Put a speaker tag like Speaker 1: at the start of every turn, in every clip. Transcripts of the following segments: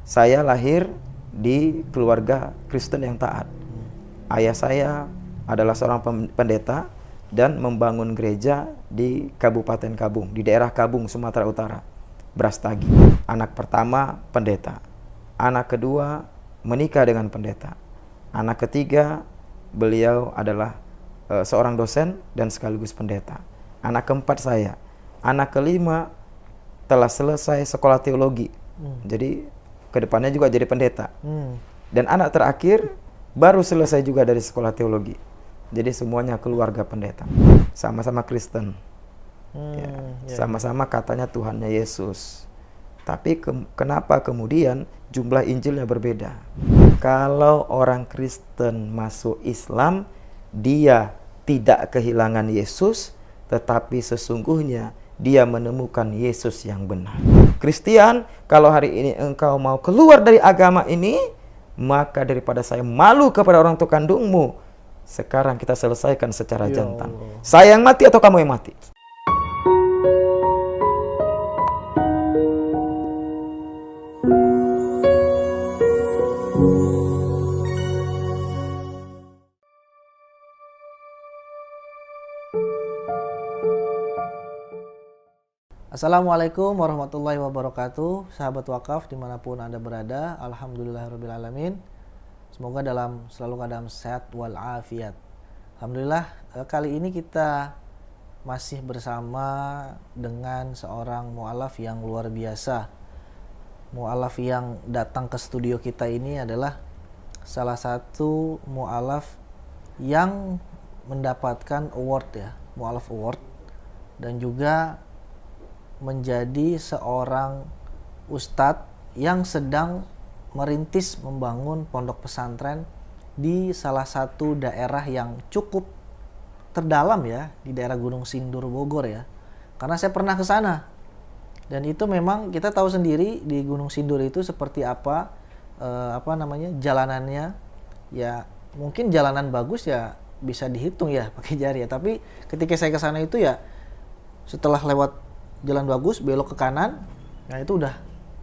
Speaker 1: Saya lahir di keluarga Kristen yang taat. Ayah saya adalah seorang pendeta dan membangun gereja di Kabupaten Kabung, di daerah Kabung, Sumatera Utara, Brastagi. Anak pertama pendeta, anak kedua menikah dengan pendeta, anak ketiga beliau adalah seorang dosen dan sekaligus pendeta. Anak keempat saya, anak kelima telah selesai sekolah teologi, jadi kedepannya juga jadi pendeta. Dan anak terakhir baru selesai juga dari sekolah teologi. Jadi semuanya keluarga pendeta, sama-sama Kristen, sama-sama katanya Tuhannya Yesus. Tapi kenapa kemudian jumlah Injilnya berbeda? Kalau orang Kristen masuk Islam, dia tidak kehilangan Yesus, tetapi sesungguhnya dia menemukan Yesus yang benar. Kristen, kalau hari ini engkau mau keluar dari agama ini, maka daripada saya malu kepada orang tua kandungmu, sekarang kita selesaikan secara jantan. Saya yang mati atau kamu yang mati?
Speaker 2: Assalamualaikum warahmatullahi wabarakatuh. Sahabat wakaf dimanapun Anda berada, alhamdulillahirrabbilalamin. Semoga selalu keadaan sehat walafiat. Alhamdulillah, kali ini kita masih bersama dengan seorang mu'alaf yang luar biasa. Mu'alaf yang datang ke studio kita ini adalah salah satu mu'alaf yang mendapatkan award ya, mu'alaf award, dan juga menjadi seorang ustadz yang sedang merintis membangun pondok pesantren di salah satu daerah yang cukup terdalam ya, di daerah Gunung Sindur Bogor ya. Karena saya pernah ke sana. Dan itu memang kita tahu sendiri di Gunung Sindur itu seperti apa jalanannya. Ya, mungkin jalanan bagus ya bisa dihitung ya pakai jari ya, tapi ketika saya ke sana itu ya setelah lewat jalan bagus belok ke kanan, nah itu udah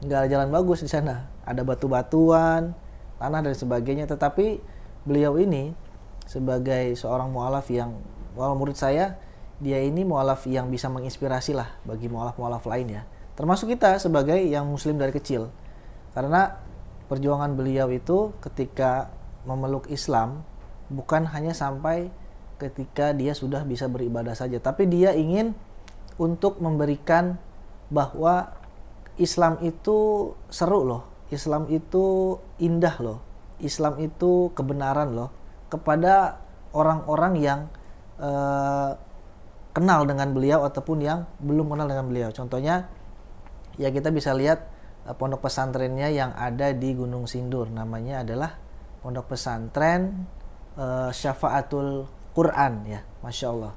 Speaker 2: nggak ada jalan bagus di sana. Ada batu-batuan, tanah dan sebagainya. Tetapi beliau ini sebagai seorang mu'alaf yang, walau murid saya, dia ini mu'alaf yang bisa menginspirasi lah bagi mu'alaf-mu'alaf lain ya. Termasuk kita sebagai yang muslim dari kecil. Karena perjuangan beliau itu ketika memeluk Islam bukan hanya sampai ketika dia sudah bisa beribadah saja, tapi dia ingin untuk memberikan bahwa Islam itu seru loh, Islam itu indah loh, Islam itu kebenaran loh, kepada orang-orang yang kenal dengan beliau ataupun yang belum kenal dengan beliau. Contohnya ya kita bisa lihat pondok pesantrennya yang ada di Gunung Sindur, namanya adalah Pondok Pesantren Syafaatul Quran ya, Masya Allah.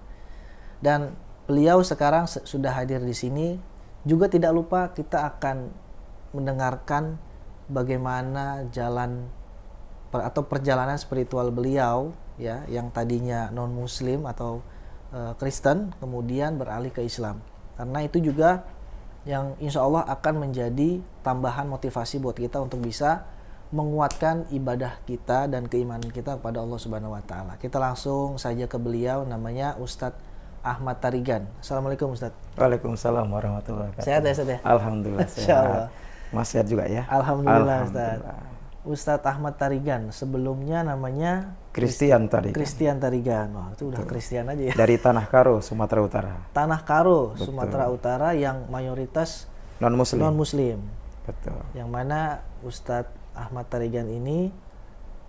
Speaker 2: Dan beliau sekarang sudah hadir di sini. Juga tidak lupa kita akan mendengarkan bagaimana jalan atau perjalanan spiritual beliau ya, yang tadinya non muslim atau Kristen kemudian beralih ke Islam. Karena itu juga yang insya Allah akan menjadi tambahan motivasi buat kita untuk bisa menguatkan ibadah kita dan keimanan kita kepada Allah Subhanahu wa taala. Kita langsung saja ke beliau, namanya Ustadz Ahmad Tarigan. Assalamualaikum Ustadz.
Speaker 1: Waalaikumsalam warahmatullahi wabarakatuh.
Speaker 2: Sehat ya Ustadz ya?
Speaker 1: Alhamdulillah sehat. Mas sehat juga ya?
Speaker 2: Alhamdulillah Ustadz. Ustadz Ahmad Tarigan, sebelumnya namanya
Speaker 1: Christian Tarigan.
Speaker 2: Christian Tarigan. Wah, itu udah Christian aja ya.
Speaker 1: Dari Tanah Karo, Sumatera Utara.
Speaker 2: Tanah Karo, Sumatera Utara yang mayoritas
Speaker 1: non-muslim.
Speaker 2: Non-muslim.
Speaker 1: Betul.
Speaker 2: Yang mana Ustadz Ahmad Tarigan ini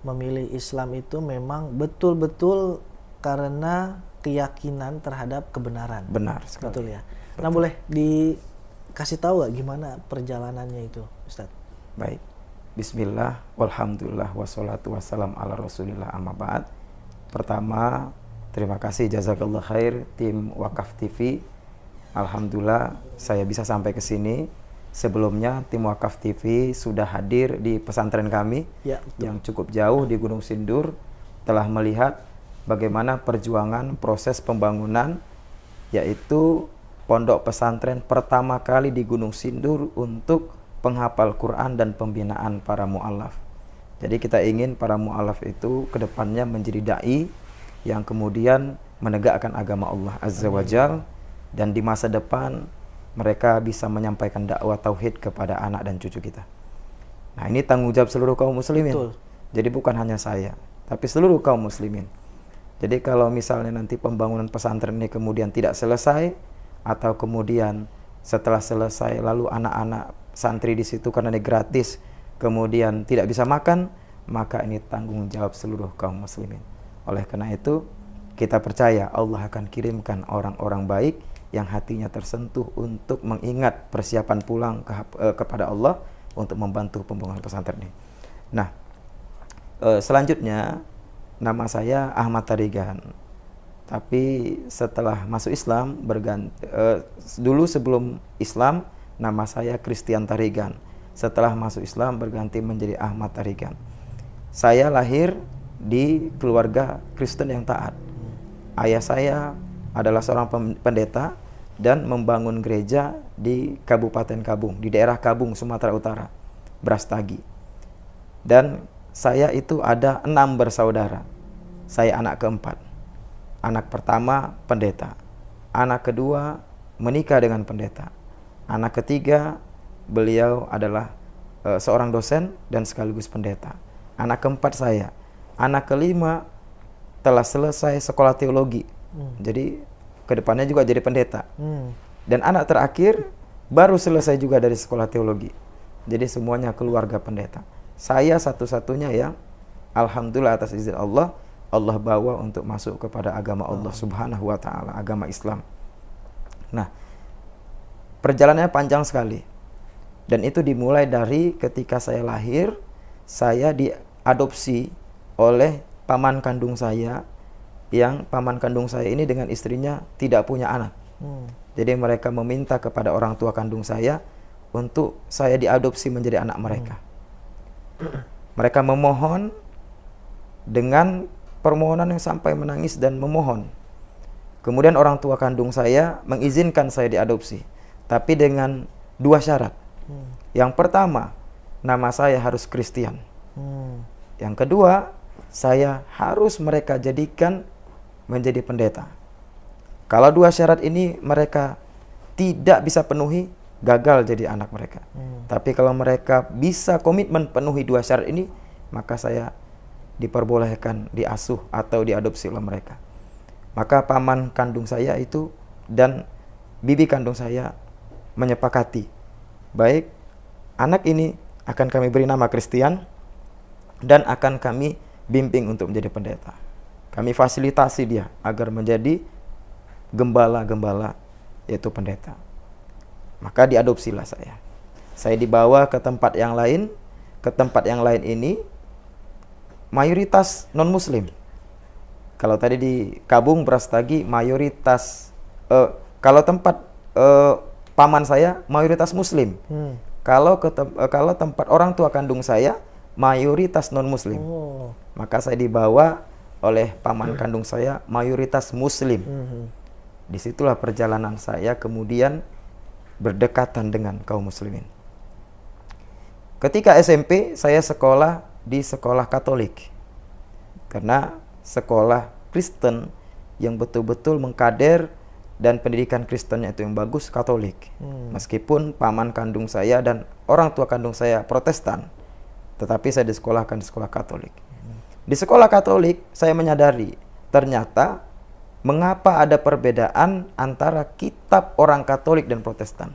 Speaker 2: memilih Islam itu memang betul-betul karena keyakinan terhadap kebenaran.
Speaker 1: Benar sekali.
Speaker 2: Betul ya. Betul. Nah, boleh dikasih tahu gak gimana perjalanannya itu, Ustadz?
Speaker 1: Baik. Bismillah, walhamdulillah, wassalatu wassalam ala rasulillah, amma ba'd. Pertama, terima kasih jazakallah khair tim Wakaf TV. Alhamdulillah saya bisa sampai ke sini. Sebelumnya tim Wakaf TV sudah hadir di pesantren kami ya, yang cukup jauh di Gunung Sindur, telah melihat bagaimana perjuangan proses pembangunan, yaitu pondok pesantren pertama kali di Gunung Sindur untuk penghafal Quran dan pembinaan para mu'alaf. Jadi kita ingin para mu'alaf itu kedepannya menjadi da'i yang kemudian menegakkan agama Allah Azza wa Jal, dan di masa depan mereka bisa menyampaikan dakwah tauhid kepada anak dan cucu kita. Nah, ini tanggung jawab seluruh kaum muslimin.
Speaker 2: Betul.
Speaker 1: Jadi bukan hanya saya, tapi seluruh kaum muslimin. Jadi kalau misalnya nanti pembangunan pesantren ini kemudian tidak selesai, atau kemudian setelah selesai lalu anak-anak santri di situ karena ini gratis kemudian tidak bisa makan, maka ini tanggung jawab seluruh kaum muslimin. Oleh karena itu, kita percaya Allah akan kirimkan orang-orang baik yang hatinya tersentuh untuk mengingat persiapan pulang kepada Allah untuk membantu pembangunan pesantren ini. Nah, selanjutnya nama saya Ahmad Tarigan. Tapi setelah masuk Islam dulu sebelum Islam nama saya Christian Tarigan. Setelah masuk Islam berganti menjadi Ahmad Tarigan. Saya lahir di keluarga Kristen yang taat. Ayah saya adalah seorang pendeta dan membangun gereja di Kabupaten Kabung, di daerah Kabung, Sumatera Utara, Brastagi. Dan saya itu ada 6 bersaudara. Saya anak keempat. Anak pertama pendeta. Anak kedua menikah dengan pendeta. Anak ketiga beliau adalah seorang dosen dan sekaligus pendeta. Anak keempat saya. Anak kelima telah selesai sekolah teologi. Jadi kedepannya juga jadi pendeta. Dan anak terakhir baru selesai juga dari sekolah teologi. Jadi semuanya keluarga pendeta. Saya satu-satunya yang alhamdulillah atas izin Allah bawa untuk masuk kepada agama Allah Subhanahu wa taala, agama Islam. Nah, perjalanannya panjang sekali. Dan itu dimulai dari ketika saya lahir, saya diadopsi oleh paman kandung saya, yang paman kandung saya ini dengan istrinya tidak punya anak. Jadi mereka meminta kepada orang tua kandung saya untuk saya diadopsi menjadi anak mereka. Mereka memohon dengan permohonan yang sampai menangis dan memohon. Kemudian orang tua kandung saya mengizinkan saya diadopsi, tapi dengan 2 syarat. Yang pertama, nama saya harus Kristen. Yang kedua, saya harus mereka jadikan menjadi pendeta. Kalau 2 syarat ini mereka tidak bisa penuhi, gagal jadi anak mereka. Tapi kalau mereka bisa komitmen penuhi 2 syarat ini, maka saya diperbolehkan diasuh atau diadopsi oleh mereka. Maka paman kandung saya itu dan bibi kandung saya menyepakati, baik, anak ini akan kami beri nama Christian dan akan kami bimbing untuk menjadi pendeta. Kami fasilitasi dia agar menjadi gembala-gembala, yaitu pendeta. Maka diadopsilah saya. Saya dibawa ke tempat yang lain. Ke tempat yang lain ini mayoritas non-muslim. Kalau tadi di Kabung, Brastagi, mayoritas kalau tempat paman saya mayoritas muslim. Kalau tempat orang tua kandung saya mayoritas non-muslim. Maka saya dibawa oleh paman kandung saya mayoritas muslim. Disitulah perjalanan saya kemudian berdekatan dengan kaum muslimin. Ketika SMP saya sekolah di sekolah Katolik. Karena sekolah Kristen yang betul-betul mengkader dan pendidikan Kristennya itu yang bagus, Katolik. Meskipun paman kandung saya dan orang tua kandung saya Protestan, tetapi saya disekolahkan di sekolah Katolik. Di sekolah Katolik saya menyadari ternyata mengapa ada perbedaan antara kitab orang Katolik dan Protestan.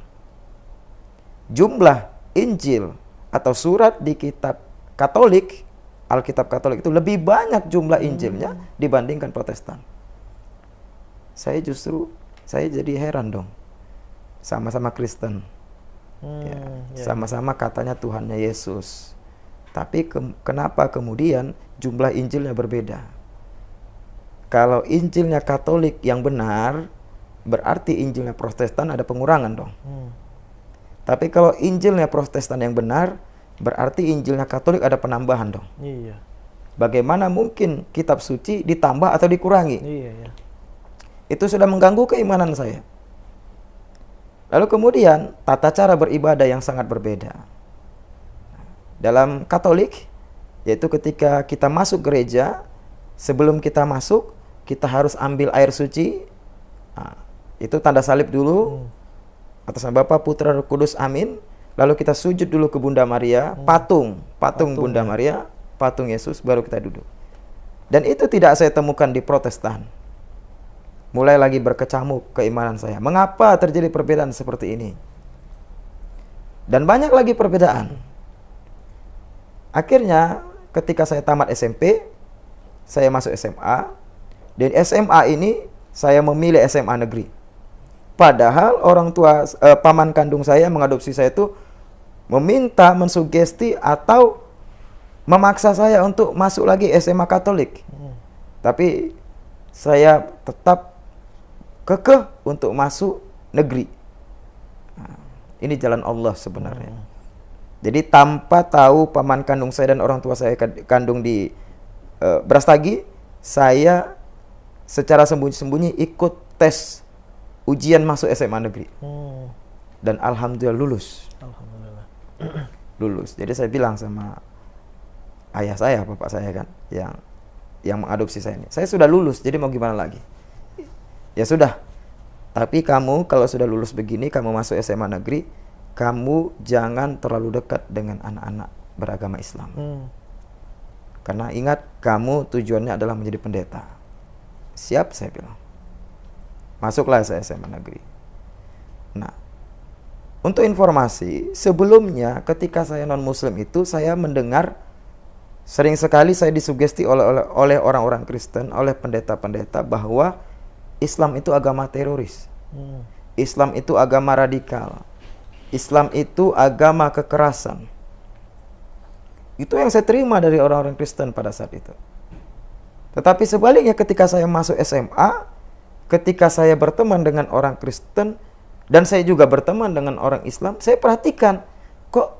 Speaker 1: Jumlah Injil atau surat di kitab Katolik, Alkitab Katolik itu lebih banyak jumlah Injilnya dibandingkan Protestan. Saya jadi heran dong. Sama-sama Kristen. Sama-sama katanya Tuhannya Yesus. Tapi kenapa kemudian jumlah Injilnya berbeda? Kalau Injilnya Katolik yang benar, berarti Injilnya Protestan ada pengurangan dong. Tapi kalau Injilnya Protestan yang benar, berarti Injilnya Katolik ada penambahan dong.
Speaker 2: Iya.
Speaker 1: Bagaimana mungkin kitab suci ditambah atau dikurangi?
Speaker 2: Iya.
Speaker 1: Itu sudah mengganggu keimanan saya. Lalu kemudian tata cara beribadah yang sangat berbeda. Dalam Katolik, yaitu ketika kita masuk gereja, sebelum kita masuk, kita harus ambil air suci. Nah, itu tanda salib dulu. Atas nama Bapa, Putra, Roh Kudus, amin. Lalu kita sujud dulu ke Bunda Maria, patung Bunda Maria, patung Yesus, baru kita duduk. Dan itu tidak saya temukan di Protestan. Mulai lagi berkecamuk keimanan saya. Mengapa terjadi perbedaan seperti ini? Dan banyak lagi perbedaan. Akhirnya ketika saya tamat SMP, saya masuk SMA. Dan SMA ini saya memilih SMA negeri. Padahal orang tua, paman kandung saya mengadopsi saya itu meminta, mensugesti atau memaksa saya untuk masuk lagi SMA Katolik. Tapi saya tetap kekeh untuk masuk negeri. Nah, ini jalan Allah sebenarnya. Jadi tanpa tahu paman kandung saya dan orang tua saya kandung di Brastagi, saya secara sembunyi-sembunyi ikut tes ujian masuk SMA negeri. Dan alhamdulillah lulus.
Speaker 2: Alhamdulillah.
Speaker 1: Lulus. Jadi saya bilang sama ayah saya, bapak saya kan, yang mengadopsi saya ini, saya sudah lulus, jadi mau gimana lagi? Ya sudah. Tapi kamu kalau sudah lulus begini, kamu masuk SMA negeri, kamu jangan terlalu dekat dengan anak-anak beragama Islam. Karena ingat, kamu tujuannya adalah menjadi pendeta. Siap, saya bilang. Masuklah saya SMA negeri. Nah, untuk informasi, sebelumnya ketika saya non-muslim itu, saya mendengar sering sekali saya disugesti oleh orang-orang Kristen, oleh pendeta-pendeta bahwa Islam itu agama teroris. Islam itu agama radikal. Islam itu agama kekerasan. Itu yang saya terima dari orang-orang Kristen pada saat itu. Tetapi sebaliknya ketika saya masuk SMA, ketika saya berteman dengan orang Kristen, dan saya juga berteman dengan orang Islam, saya perhatikan, kok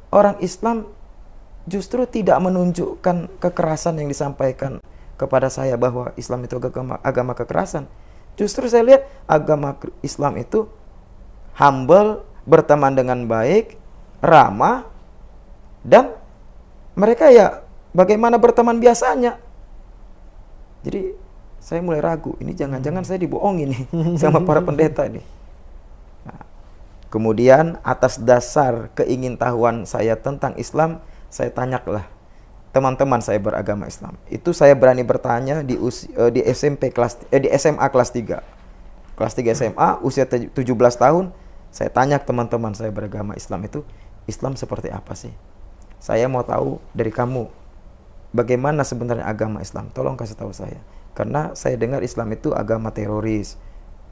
Speaker 1: orang Islam justru tidak menunjukkan kekerasan yang disampaikan kepada saya bahwa Islam itu agama kekerasan. Justru saya lihat agama Islam itu humble, berteman dengan baik, ramah, dan mereka ya bagaimana berteman biasanya. Jadi saya mulai ragu, ini jangan-jangan saya dibohongi nih sama para pendeta ini. Nah, kemudian atas dasar keingintahuan saya tentang Islam, saya tanyalah teman-teman saya beragama Islam. Itu saya berani bertanya di SMA kelas 3. Kelas 3 SMA, usia 17 tahun, saya tanya ke teman-teman saya beragama Islam itu, Islam seperti apa sih? Saya mau tahu dari kamu, bagaimana sebenarnya agama Islam? Tolong kasih tahu saya. Karena saya dengar Islam itu agama teroris,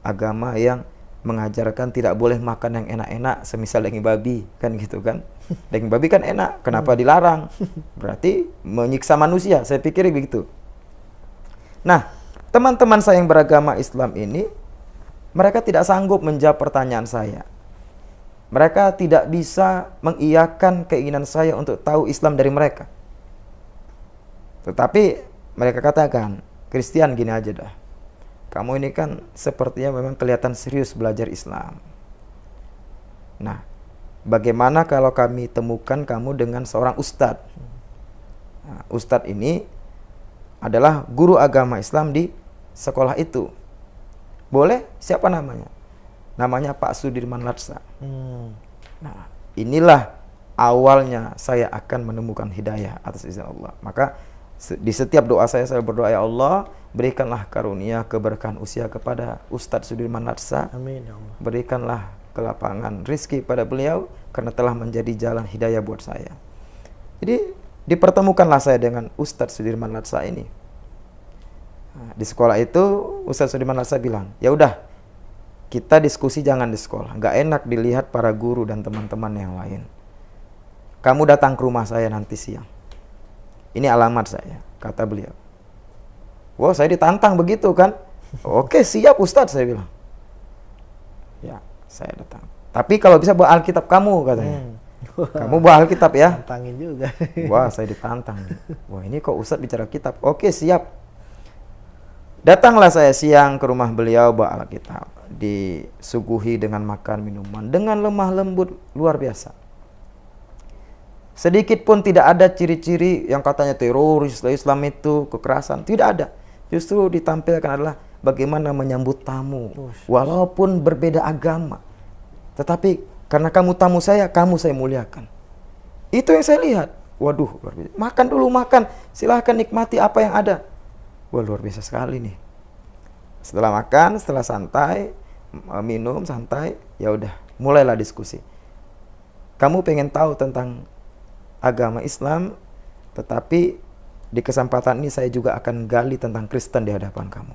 Speaker 1: agama yang mengajarkan tidak boleh makan yang enak-enak, semisal daging babi, kan gitu kan. Daging babi kan enak, kenapa dilarang? Berarti menyiksa manusia, saya pikir begitu. Nah, teman-teman saya yang beragama Islam ini, mereka tidak sanggup menjawab pertanyaan saya. Mereka tidak bisa mengiyakan keinginan saya untuk tahu Islam dari mereka. Tetapi mereka katakan, Christian gini aja dah. Kamu ini kan sepertinya memang kelihatan serius belajar Islam. Nah, bagaimana kalau kami temukan kamu dengan seorang ustadz? Nah, ustadz ini adalah guru agama Islam di sekolah itu. Boleh? Siapa namanya? Namanya Pak Sudirman Latsa. Nah, inilah awalnya saya akan menemukan hidayah atas izin Allah. Maka di setiap doa saya berdoa, ya Allah, berikanlah karunia keberkahan usia kepada Ustadz Sudirman Latsa.
Speaker 2: Amin ya Allah.
Speaker 1: Berikanlah kelapangan rizki pada beliau karena telah menjadi jalan hidayah buat saya. Jadi dipertemukanlah saya dengan Ustadz Sudirman Latsa ini. Nah, di sekolah itu Ustadz Sudirman Latsa bilang, ya udah, kita diskusi jangan di sekolah. Nggak enak dilihat para guru dan teman-teman yang lain. Kamu datang ke rumah saya nanti siang. Ini alamat saya, kata beliau. Wow, saya ditantang begitu kan. Oke, siap Ustadz, saya bilang. Ya, saya datang. Tapi kalau bisa bawa Alkitab kamu, katanya. Kamu bawa Alkitab ya.
Speaker 2: Tantangin juga.
Speaker 1: Wah, saya ditantang. Wah, ini kok Ustadz bicara kitab. Oke, siap. Datanglah saya siang ke rumah beliau bawa Alkitab. Disuguhi dengan makan minuman. Dengan lemah lembut luar biasa. Sedikit pun tidak ada ciri-ciri yang katanya teroris, Islam itu kekerasan. Tidak ada. Justru ditampilkan adalah bagaimana menyambut tamu. Walaupun berbeda agama. Tetapi karena kamu tamu saya muliakan. Itu yang saya lihat. Waduh, luar biasa. Makan dulu, makan. Silahkan nikmati apa yang ada. Wah, luar biasa sekali nih. Setelah makan, setelah santai, minum, santai, ya udah, mulailah diskusi. Kamu pengen tahu tentang agama Islam, tetapi di kesempatan ini saya juga akan gali tentang Kristen di hadapan kamu.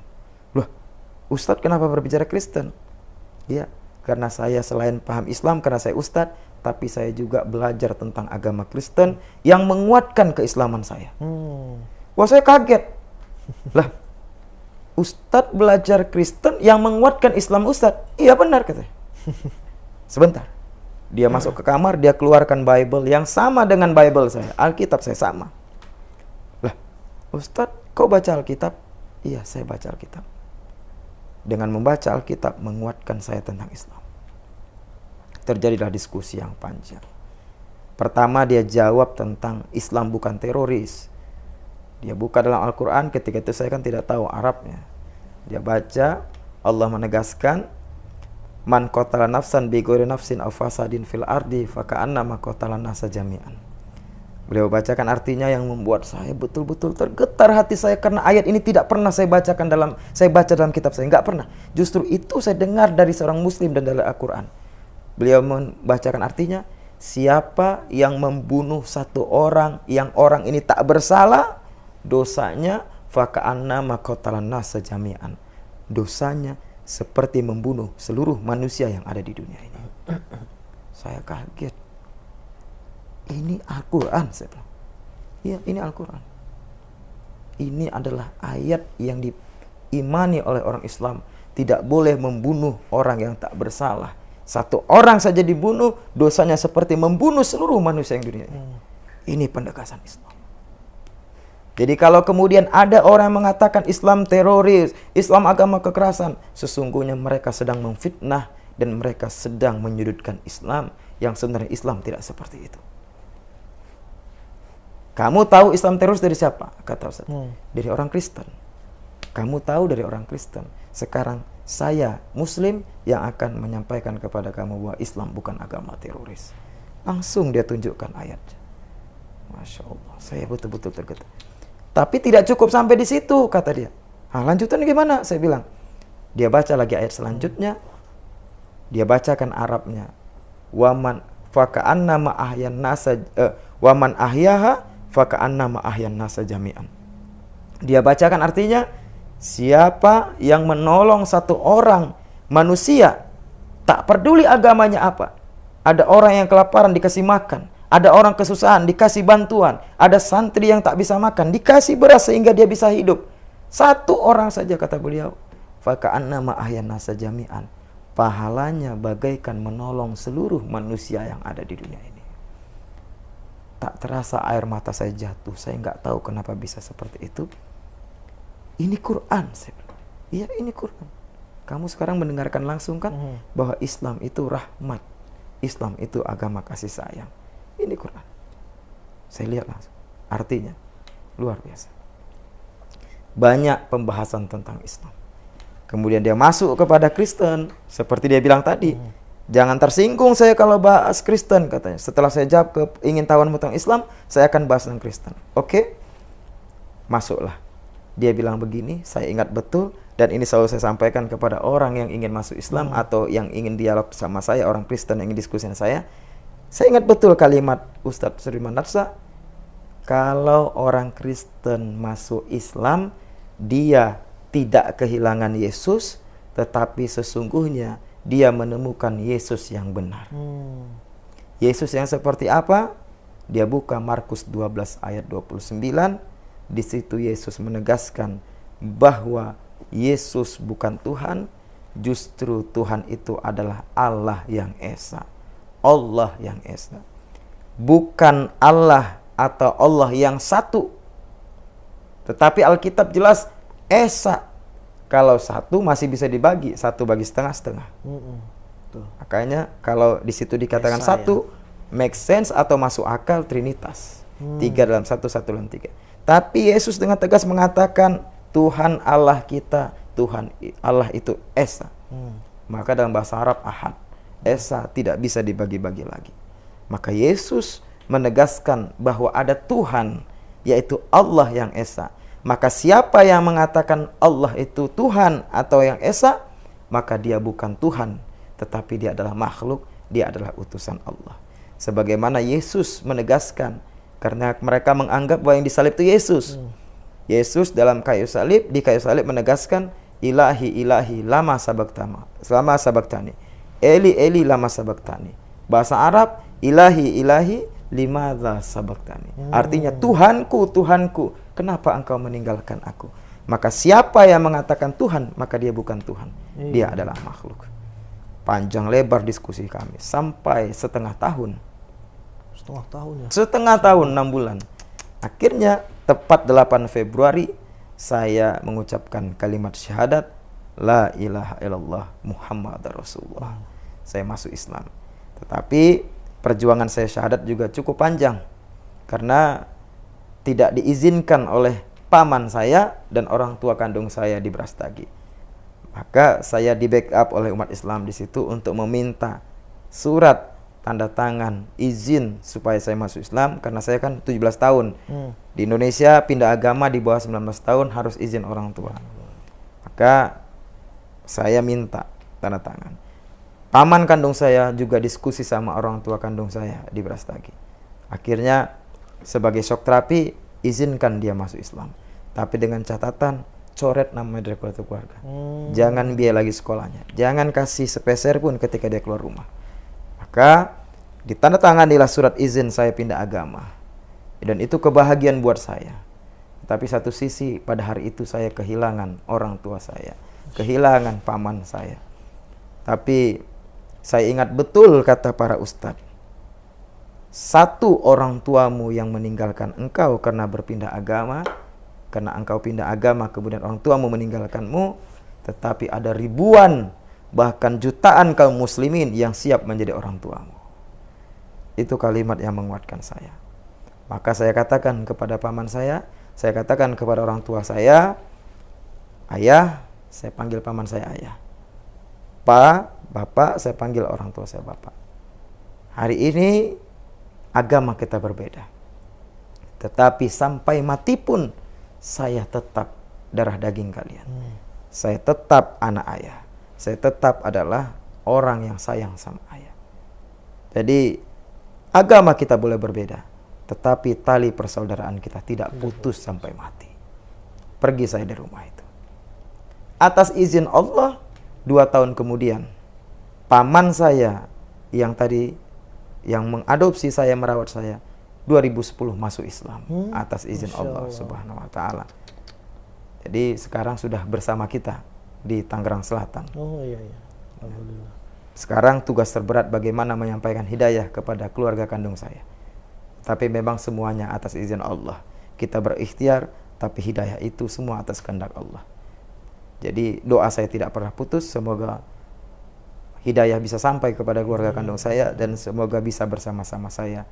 Speaker 1: Loh, Ustadz kenapa berbicara Kristen? Ya, karena saya selain paham Islam, karena saya Ustadz, tapi saya juga belajar tentang agama Kristen yang menguatkan keislaman saya. Wah, saya kaget. Lah, Ustadz belajar Kristen yang menguatkan Islam Ustadz? Iya benar, katanya. Sebentar. Dia masuk ke kamar, dia keluarkan Bible yang sama dengan Bible saya. Alkitab saya sama. Lah, Ustadz, kau baca Alkitab? Iya, saya baca Alkitab. Dengan membaca Alkitab menguatkan saya tentang Islam. Terjadilah diskusi yang panjang. Pertama dia jawab tentang Islam bukan teroris. Dia buka dalam Al-Quran, ketika itu saya kan tidak tahu Arabnya. Dia baca, Allah menegaskan, Man qatala nafsan bi ghairi nafsin aw fasadin fil ardi faka'annama qatala nasa jami'an. Beliau bacakan artinya yang membuat saya betul-betul tergetar hati saya, karena ayat ini tidak pernah saya baca dalam kitab saya, enggak pernah. Justru itu saya dengar dari seorang muslim dan dari Al-Quran. Beliau membacakan artinya, siapa yang membunuh satu orang yang orang ini tak bersalah, dosanya faka'annama qatala nasa jami'an. Dosanya seperti membunuh seluruh manusia yang ada di dunia ini. Saya kaget. Ini Al-Quran, saya bilang. Iya, ini Al-Quran. Ini adalah ayat yang diimani oleh orang Islam. Tidak boleh membunuh orang yang tak bersalah. Satu orang saja dibunuh, dosanya seperti membunuh seluruh manusia yang di dunia ini. Ini pendekatan Islam. Jadi kalau kemudian ada orang yang mengatakan Islam teroris, Islam agama kekerasan, sesungguhnya mereka sedang memfitnah dan mereka sedang menyudutkan Islam, yang sebenarnya Islam tidak seperti itu. Kamu tahu Islam teroris dari siapa? Kata Ustaz. Dari orang Kristen. Kamu tahu dari orang Kristen. Sekarang saya Muslim yang akan menyampaikan kepada kamu bahwa Islam bukan agama teroris. Langsung dia tunjukkan ayat. Masya Allah, saya betul-betul tergetar. Tapi tidak cukup sampai di situ, kata dia. Lanjutan gimana? Saya bilang. Dia baca lagi ayat selanjutnya. Dia bacakan Arabnya. Waman faka'annama ahyan nasa waman ahyaha faka'annama ahyan nasa jami'an. Dia bacakan artinya, siapa yang menolong satu orang manusia, tak peduli agamanya apa. Ada orang yang kelaparan dikasih makan. Ada orang kesusahan, dikasih bantuan. Ada santri yang tak bisa makan, dikasih beras sehingga dia bisa hidup. Satu orang saja, kata beliau. Faka'annama ahyan nasa jami'an. Pahalanya bagaikan menolong seluruh manusia yang ada di dunia ini. Tak terasa air mata saya jatuh. Saya nggak tahu kenapa bisa seperti itu. Ini Quran. Iya, ini Quran. Kamu sekarang mendengarkan langsung kan bahwa Islam itu rahmat. Islam itu agama kasih sayang. Ini Quran. Saya lihat langsung. Artinya luar biasa. Banyak pembahasan tentang Islam. Kemudian dia masuk kepada Kristen. Seperti dia bilang tadi. Jangan tersinggung saya kalau bahas Kristen, katanya. Setelah saya jawab keingintahuanmu tentang Islam, saya akan bahas tentang Kristen. Oke? Masuklah. Dia bilang begini, saya ingat betul. Dan ini selalu saya sampaikan kepada orang yang ingin masuk Islam atau yang ingin dialog sama saya, orang Kristen yang ingin diskusi dengan saya. Saya ingat betul kalimat Ustadz Sudirman Nadsa, kalau orang Kristen masuk Islam, dia tidak kehilangan Yesus, tetapi sesungguhnya dia menemukan Yesus yang benar. Yesus yang seperti apa? Dia buka Markus 12 ayat 29. Di situ Yesus menegaskan bahwa Yesus bukan Tuhan, justru Tuhan itu adalah Allah yang Esa. Allah yang Esa. Bukan Allah atau Allah yang satu. Tetapi Alkitab jelas Esa. Kalau satu masih bisa dibagi, satu bagi setengah-setengah. Makanya kalau di situ dikatakan Esa, satu, ya? make sense atau masuk akal Trinitas. 3 dalam 1, 1 dalam 3. Tapi Yesus dengan tegas mengatakan Tuhan Allah kita, Tuhan Allah itu Esa. Maka dalam bahasa Arab Ahad, Esa tidak bisa dibagi-bagi lagi. Maka Yesus menegaskan bahwa ada Tuhan, yaitu Allah yang Esa. Maka siapa yang mengatakan Allah itu Tuhan atau yang Esa, maka dia bukan Tuhan, tetapi dia adalah makhluk, dia adalah utusan Allah. Sebagaimana Yesus menegaskan, karena mereka menganggap bahwa yang disalib itu Yesus. Yesus dalam di kayu salib menegaskan, Ilahi, ilahi, lama sabaktani. Eli, eli, lama sabaktani. Bahasa Arab, ilahi, ilahi, limadza sabaktani. Artinya, Tuhanku, Tuhanku, kenapa engkau meninggalkan aku? Maka siapa yang mengatakan Tuhan, maka dia bukan Tuhan. Dia adalah makhluk. Panjang lebar diskusi kami, sampai setengah tahun. Setengah tahun, 6 bulan. Akhirnya, tepat 8 Februari, saya mengucapkan kalimat syahadat La ilaha illallah Muhammad Rasulullah. Saya masuk Islam. Tetapi perjuangan saya syahadat juga cukup panjang, karena tidak diizinkan oleh paman saya dan orang tua kandung saya di Brastagi. Maka saya di backup oleh umat Islam di situ untuk meminta surat tanda tangan izin supaya saya masuk Islam, karena saya kan 17 tahun. Di Indonesia pindah agama di bawah 19 tahun harus izin orang tua. Maka saya minta tanda tangan. Paman kandung saya juga diskusi sama orang tua kandung saya di Brastagi. Akhirnya sebagai shock terapi izinkan dia masuk Islam. Tapi dengan catatan coret nama dari keluarga. Jangan biaya lagi sekolahnya. Jangan kasih sepeser pun ketika dia keluar rumah. Maka ditandatanganilah surat izin saya pindah agama. Dan itu kebahagiaan buat saya. Tapi satu sisi pada hari itu saya kehilangan orang tua saya, kehilangan paman saya. Tapi saya ingat betul kata para ustadz, satu orang tuamu yang meninggalkan engkau karena berpindah agama, karena engkau pindah agama kemudian orang tuamu meninggalkanmu, tetapi ada ribuan bahkan jutaan kaum muslimin yang siap menjadi orang tuamu. Itu kalimat yang menguatkan saya. Maka saya katakan kepada paman saya katakan kepada orang tua saya, ayah, saya panggil paman saya ayah. Pak, bapak, saya panggil orang tua saya bapak. Hari ini agama kita berbeda. Tetapi sampai mati pun saya tetap darah daging kalian. Saya tetap anak ayah. Saya tetap adalah orang yang sayang sama ayah. Jadi agama kita boleh berbeda, tetapi tali persaudaraan kita tidak putus sampai mati. Pergi saya dari rumah itu. Atas izin Allah, 2 tahun kemudian, paman saya yang mengadopsi saya, merawat saya, 2010 masuk Islam atas izin Allah Subhanahu wa taala. Jadi sekarang sudah bersama kita di Tangerang Selatan.
Speaker 2: Oh iya. Alhamdulillah.
Speaker 1: Sekarang tugas terberat bagaimana menyampaikan hidayah kepada keluarga kandung saya. Tapi memang semuanya atas izin Allah. Kita berikhtiar, tapi hidayah itu semua atas kehendak Allah. Jadi doa saya tidak pernah putus. Semoga hidayah bisa sampai kepada keluarga kandung saya, dan semoga bisa bersama-sama saya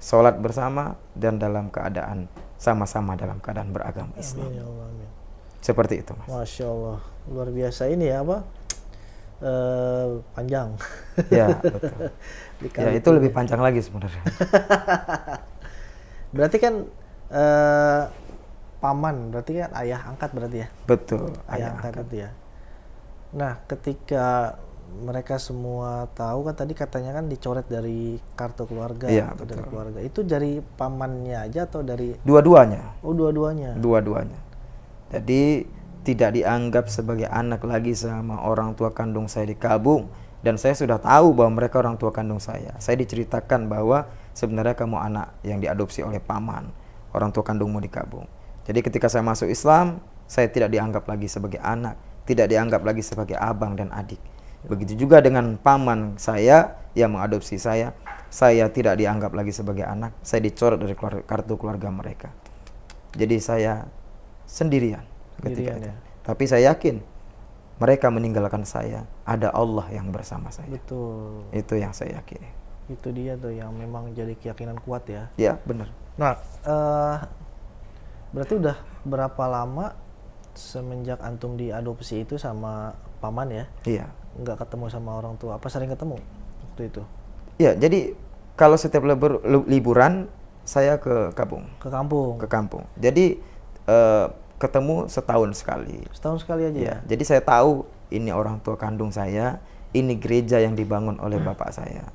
Speaker 1: sholat bersama dan dalam keadaan sama-sama dalam keadaan beragama Islam.
Speaker 2: Amin, ya Allah, amin.
Speaker 1: Seperti itu, Mas.
Speaker 2: Masya Allah, luar biasa ini ya, apa? Panjang.
Speaker 1: Ya, betul. Ya, itu lebih panjang lagi sebenarnya.
Speaker 2: Berarti kan paman, berarti kan ayah angkat berarti ya?
Speaker 1: Betul,
Speaker 2: Ayah angkat itu ya. Nah, ketika mereka semua tahu kan tadi katanya kan dicoret dari kartu keluarga,
Speaker 1: iya,
Speaker 2: atau
Speaker 1: betul.
Speaker 2: dari keluarga. Itu dari pamannya aja atau dari
Speaker 1: dua-duanya?
Speaker 2: Oh, dua-duanya.
Speaker 1: Dua-duanya. Jadi tidak dianggap sebagai anak lagi sama orang tua kandung saya di Kabung, dan saya sudah tahu bahwa mereka orang tua kandung saya. Saya diceritakan bahwa sebenarnya kamu anak yang diadopsi oleh paman, orang tua kandungmu di Kabung. Jadi ketika saya masuk Islam, saya tidak dianggap lagi sebagai anak, tidak dianggap lagi sebagai abang dan adik. Begitu juga dengan paman saya yang mengadopsi saya tidak dianggap lagi sebagai anak, saya dicoret dari kartu keluarga mereka. Jadi saya sendirian ketika itu.
Speaker 2: Ya?
Speaker 1: Tapi saya yakin mereka meninggalkan saya, ada Allah yang bersama saya.
Speaker 2: Betul.
Speaker 1: Itu yang saya yakini.
Speaker 2: Itu dia tuh yang memang jadi keyakinan kuat ya.
Speaker 1: Ya, benar.
Speaker 2: Nah, berarti udah berapa lama semenjak antum diadopsi itu sama paman ya?
Speaker 1: Iya.
Speaker 2: Nggak ketemu sama orang tua? Apa sering ketemu waktu itu?
Speaker 1: Ya, jadi kalau setiap liburan saya ke kampung.
Speaker 2: Ke kampung?
Speaker 1: Ke kampung. Jadi ketemu setahun sekali.
Speaker 2: Setahun sekali aja ya?
Speaker 1: Jadi saya tahu ini orang tua kandung saya, ini gereja yang dibangun oleh bapak saya.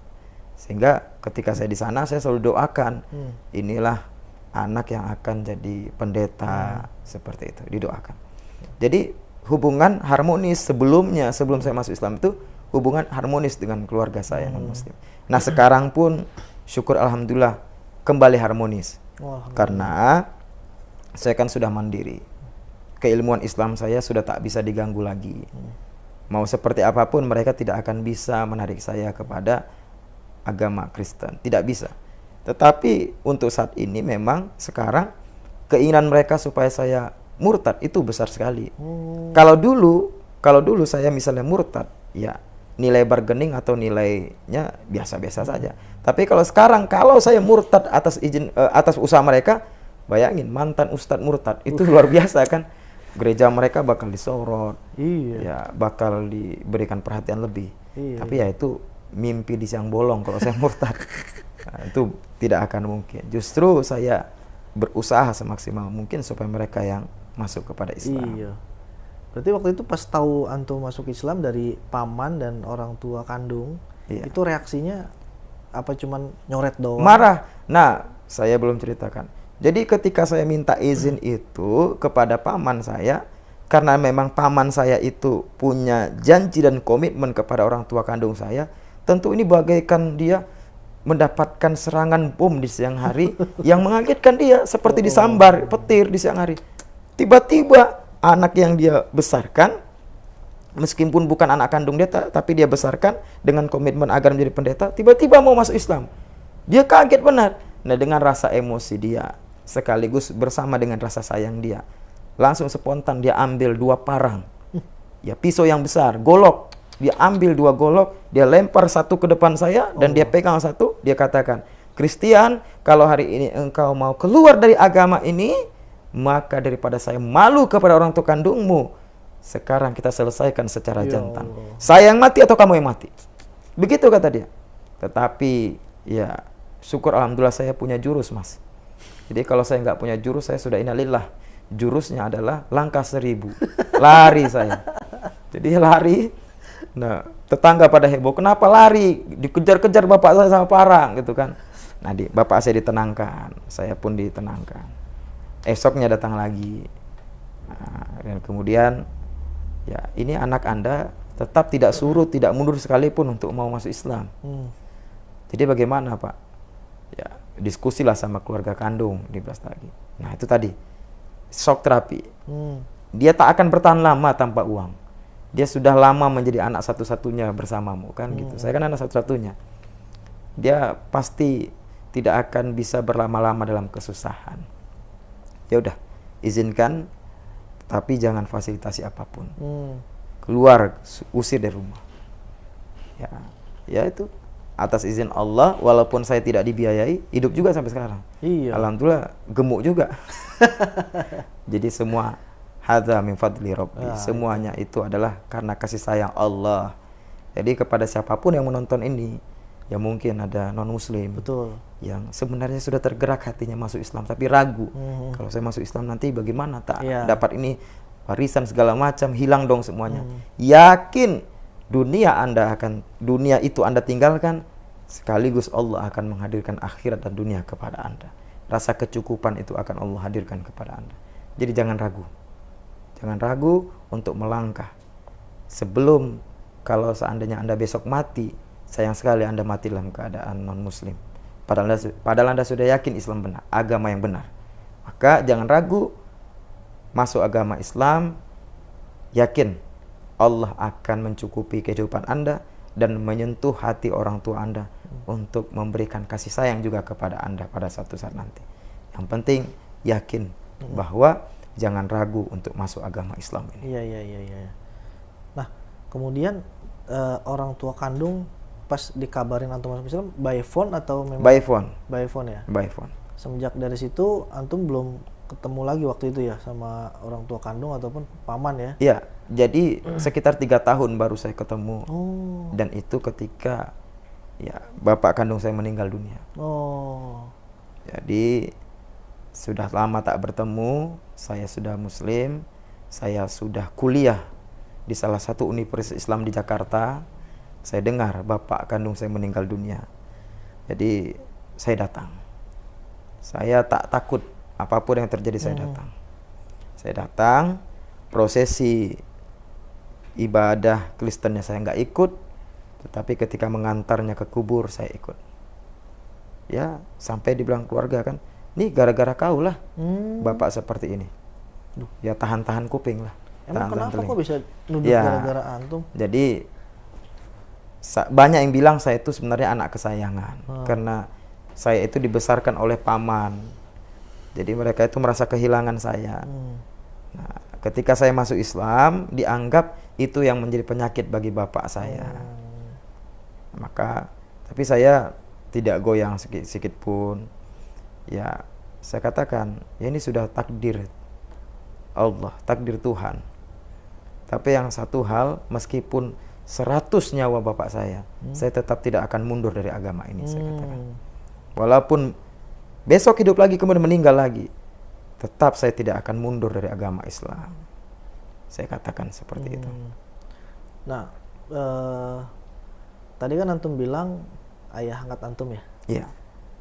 Speaker 1: Sehingga ketika saya di sana saya selalu doakan, inilah anak yang akan jadi pendeta, seperti itu, didoakan. Jadi hubungan harmonis sebelum saya masuk Islam itu hubungan harmonis dengan keluarga saya non muslim. Nah, sekarang pun syukur alhamdulillah kembali harmonis. Karena saya kan sudah mandiri. Keilmuan Islam saya sudah tak bisa diganggu lagi. Mau seperti apapun mereka tidak akan bisa menarik saya kepada agama Kristen, tidak bisa. Tetapi untuk saat ini memang sekarang keinginan mereka supaya saya murtad itu besar sekali. Kalau dulu saya misalnya murtad, ya nilai bargaining atau nilainya biasa-biasa saja. Tapi kalau sekarang kalau saya murtad atas izin atas usaha mereka, bayangin mantan ustadz murtad itu luar biasa kan. Gereja mereka bakal disorot, ya bakal diberikan perhatian lebih. Tapi ya itu mimpi di siang bolong kalau saya murtad. Nah, itu tidak akan mungkin. Justru saya berusaha semaksimal mungkin supaya mereka yang masuk kepada Islam.
Speaker 2: Iya. Berarti waktu itu pas tahu antum masuk Islam dari paman dan orang tua kandung, itu reaksinya apa, cuman nyoret doang?
Speaker 1: Marah. Nah, saya belum ceritakan. Jadi ketika saya minta izin itu kepada paman saya, karena memang paman saya itu punya janji dan komitmen kepada orang tua kandung saya, tentu ini bagaikan dia mendapatkan serangan bom di siang hari yang mengagetkan dia, seperti disambar petir di siang hari. Tiba-tiba anak yang dia besarkan, meskipun bukan anak kandung dia, tapi dia besarkan dengan komitmen agar menjadi pendeta, tiba-tiba mau masuk Islam. Dia kaget benar. Nah, dengan rasa emosi dia, sekaligus bersama dengan rasa sayang dia, langsung spontan dia ambil 2 parang, ya pisau yang besar, golok. Dia ambil 2 golok, dia lempar satu ke depan saya dan dia pegang satu. Dia katakan, Christian, kalau hari ini engkau mau keluar dari agama ini, maka daripada saya malu kepada orang tua kandungmu, sekarang kita selesaikan secara jantan. Saya yang mati atau kamu yang mati? Begitu kata dia. Tetapi ya syukur alhamdulillah saya punya jurus, Mas. Jadi kalau saya nggak punya jurus, saya sudah innalillah. Jurusnya adalah langkah 1000. Lari saya. Jadi lari. Nah, tetangga pada heboh, kenapa lari? Dikejar-kejar bapak saya sama parang gitu kan. Nah, bapak saya ditenangkan, saya pun ditenangkan. Esoknya datang lagi. Nah, dan kemudian, ya ini anak Anda tetap tidak surut, tidak mundur sekalipun untuk mau masuk Islam. Jadi bagaimana, Pak? Ya, diskusilah sama keluarga kandung di lagi. Nah, itu tadi shock terapi. Dia tak akan bertahan lama tanpa uang. Dia sudah lama menjadi anak satu-satunya bersamamu kan gitu. Saya kan anak satu-satunya. Dia pasti tidak akan bisa berlama-lama dalam kesusahan. Ya udah, izinkan, tapi jangan fasilitasi apapun. Keluar, usir dari rumah. Ya itu atas izin Allah, walaupun saya tidak dibiayai, hidup juga sampai sekarang. Alhamdulillah gemuk juga. Jadi semua hadza min fadli Rabbi. Semuanya itu adalah karena kasih sayang Allah. Jadi kepada siapapun yang menonton ini, ya mungkin ada non muslim, yang sebenarnya sudah tergerak hatinya masuk Islam tapi ragu. Kalau saya masuk Islam nanti bagaimana? Tak dapat ini warisan segala macam, hilang dong semuanya. Yakin dunia itu Anda tinggalkan, sekaligus Allah akan menghadirkan akhirat dan dunia kepada Anda. Rasa kecukupan itu akan Allah hadirkan kepada Anda. Jadi jangan ragu. Jangan ragu untuk melangkah. Sebelum, kalau seandainya Anda besok mati, sayang sekali Anda mati dalam keadaan non-muslim. Padahal Anda sudah yakin Islam benar, agama yang benar. Maka jangan ragu, masuk agama Islam, yakin Allah akan mencukupi kehidupan Anda dan menyentuh hati orang tua Anda untuk memberikan kasih sayang juga kepada Anda pada suatu saat nanti. Yang penting yakin bahwa jangan ragu untuk masuk agama Islam ini.
Speaker 2: Iya. Nah, kemudian orang tua kandung pas dikabarin antum masuk Islam by phone atau memang
Speaker 1: By phone.
Speaker 2: by phone ya?
Speaker 1: By phone.
Speaker 2: Semenjak dari situ antum belum ketemu lagi waktu itu ya sama orang tua kandung ataupun paman ya?
Speaker 1: Iya, jadi sekitar 3 tahun baru saya ketemu.
Speaker 2: Oh.
Speaker 1: Dan itu ketika ya bapak kandung saya meninggal dunia.
Speaker 2: Oh.
Speaker 1: Jadi sudah lama tak bertemu, saya sudah muslim, saya sudah kuliah di salah satu universitas Islam di Jakarta. Saya dengar bapak kandung saya meninggal dunia. Jadi saya datang. Saya tak takut apapun yang terjadi, saya datang. Saya datang, prosesi ibadah Kristennya saya nggak ikut, tetapi ketika mengantarnya ke kubur saya ikut. Ya, sampai dibilang keluarga kan, nih gara-gara kau lah bapak seperti ini. Ya tahan-tahan kuping lah.
Speaker 2: Emang
Speaker 1: tahan-tahan
Speaker 2: kenapa
Speaker 1: telinga.
Speaker 2: kok bisa nuduh
Speaker 1: Ya.
Speaker 2: gara-gara antum?
Speaker 1: Jadi banyak yang bilang saya itu sebenarnya anak kesayangan, karena saya itu dibesarkan oleh paman. Jadi mereka itu merasa kehilangan saya. Nah, ketika saya masuk Islam, dianggap itu yang menjadi penyakit bagi bapak saya. Maka, tapi saya tidak goyang sedikit pun. Ya, saya katakan, ya ini sudah takdir Allah, takdir Tuhan. Tapi yang satu hal, meskipun 100 nyawa bapak saya tetap tidak akan mundur dari agama ini, saya katakan. Walaupun besok hidup lagi kemudian meninggal lagi, tetap saya tidak akan mundur dari agama Islam. Saya katakan seperti itu.
Speaker 2: Nah, tadi kan antum bilang ayah angkat antum ya?
Speaker 1: Iya.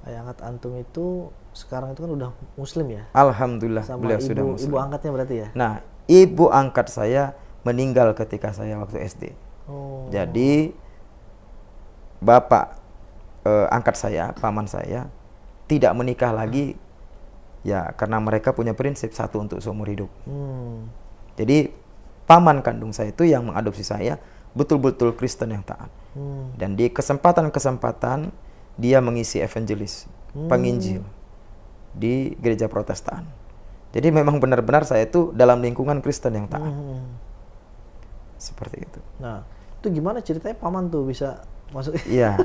Speaker 2: Ayah angkat antum itu sekarang itu kan udah muslim ya?
Speaker 1: Alhamdulillah
Speaker 2: Sama
Speaker 1: beliau sudah muslim.
Speaker 2: ibu angkatnya berarti ya?
Speaker 1: Nah, ibu angkat saya meninggal ketika saya waktu SD.
Speaker 2: Oh.
Speaker 1: Jadi bapak angkat saya, paman saya tidak menikah lagi ya karena mereka punya prinsip satu untuk seumur hidup. Jadi paman kandung saya itu yang mengadopsi saya betul-betul Kristen yang taat. Dan di kesempatan-kesempatan dia mengisi evangelis, penginjil di gereja Protestan. Jadi memang benar-benar saya itu dalam lingkungan Kristen yang taat. Seperti itu.
Speaker 2: Nah, itu gimana ceritanya paman tuh bisa masuk?
Speaker 1: Iya.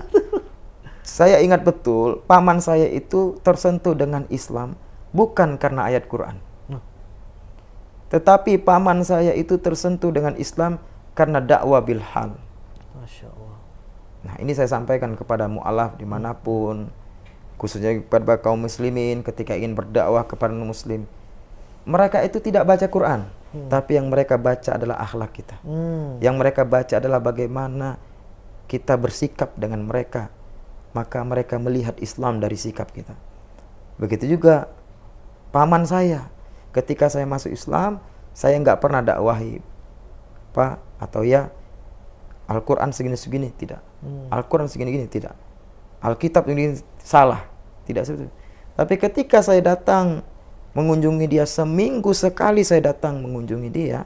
Speaker 1: Saya ingat betul, paman saya itu tersentuh dengan Islam bukan karena ayat Quran. Tetapi paman saya itu tersentuh dengan Islam karena dakwah bil hal.
Speaker 2: Masya Allah.
Speaker 1: Nah, ini saya sampaikan kepada mu'alaf dimanapun, khususnya kepada kaum muslimin ketika ingin berdakwah kepada muslim. Mereka itu tidak baca Quran, tapi yang mereka baca adalah akhlak kita. Yang mereka baca adalah bagaimana kita bersikap dengan mereka. Maka mereka melihat Islam dari sikap kita. Begitu juga paman saya. Ketika saya masuk Islam, saya nggak pernah dakwahi Pak atau ya Al-Quran segini-segini, tidak. Al-Quran segini-gini, tidak. Alkitab ini salah, tidak seperti itu. Tapi ketika saya datang mengunjungi dia, seminggu sekali saya datang mengunjungi dia,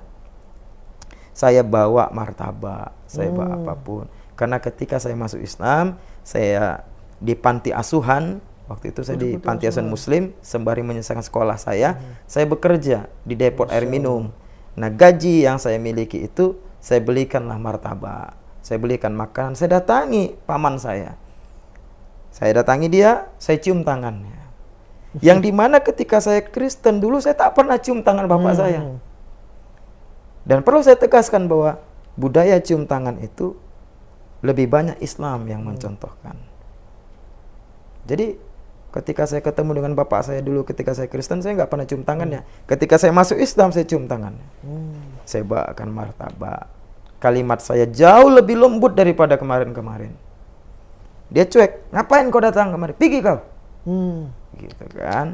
Speaker 1: saya bawa martabak, saya bawa apapun. Karena ketika saya masuk Islam, saya di panti asuhan, waktu itu saya di panti asuhan muslim, sembari menyelesaikan sekolah saya bekerja di depot air minum. Nah, gaji yang saya miliki itu, saya belikanlah martabak, saya belikan makanan, saya datangi paman saya. Saya datangi dia, saya cium tangannya. Yang dimana ketika saya Kristen dulu, saya tak pernah cium tangan bapak saya. Dan perlu saya tegaskan bahwa budaya cium tangan itu lebih banyak Islam yang mencontohkan. Jadi ketika saya ketemu dengan bapak saya dulu ketika saya Kristen, saya nggak pernah cium tangannya. Ketika saya masuk Islam, saya cium tangannya. Saya bawakan martabak. Kalimat saya jauh lebih lembut daripada kemarin-kemarin. Dia cuek, ngapain kau datang kemari? Pergi kau. Gitu kan.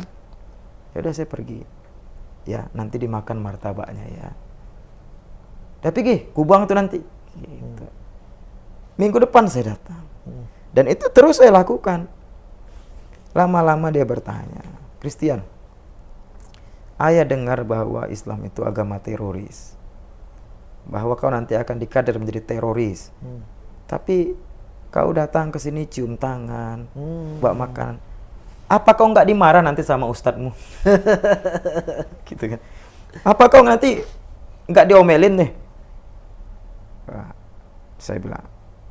Speaker 1: Ya udah saya pergi. Ya nanti dimakan martabaknya ya. Udah pergi, kubuang tuh nanti. Gitu. Minggu depan saya datang. Dan itu terus saya lakukan. Lama-lama dia bertanya, Christian, ayah dengar bahwa Islam itu agama teroris. Bahwa kau nanti akan dikader menjadi teroris. Tapi kau datang ke sini cium tangan, bawa makanan. Apa kau nggak dimarah nanti sama ustadzmu? Gitu kan. Apa kau nanti nggak diomelin nih? Nah, saya bilang,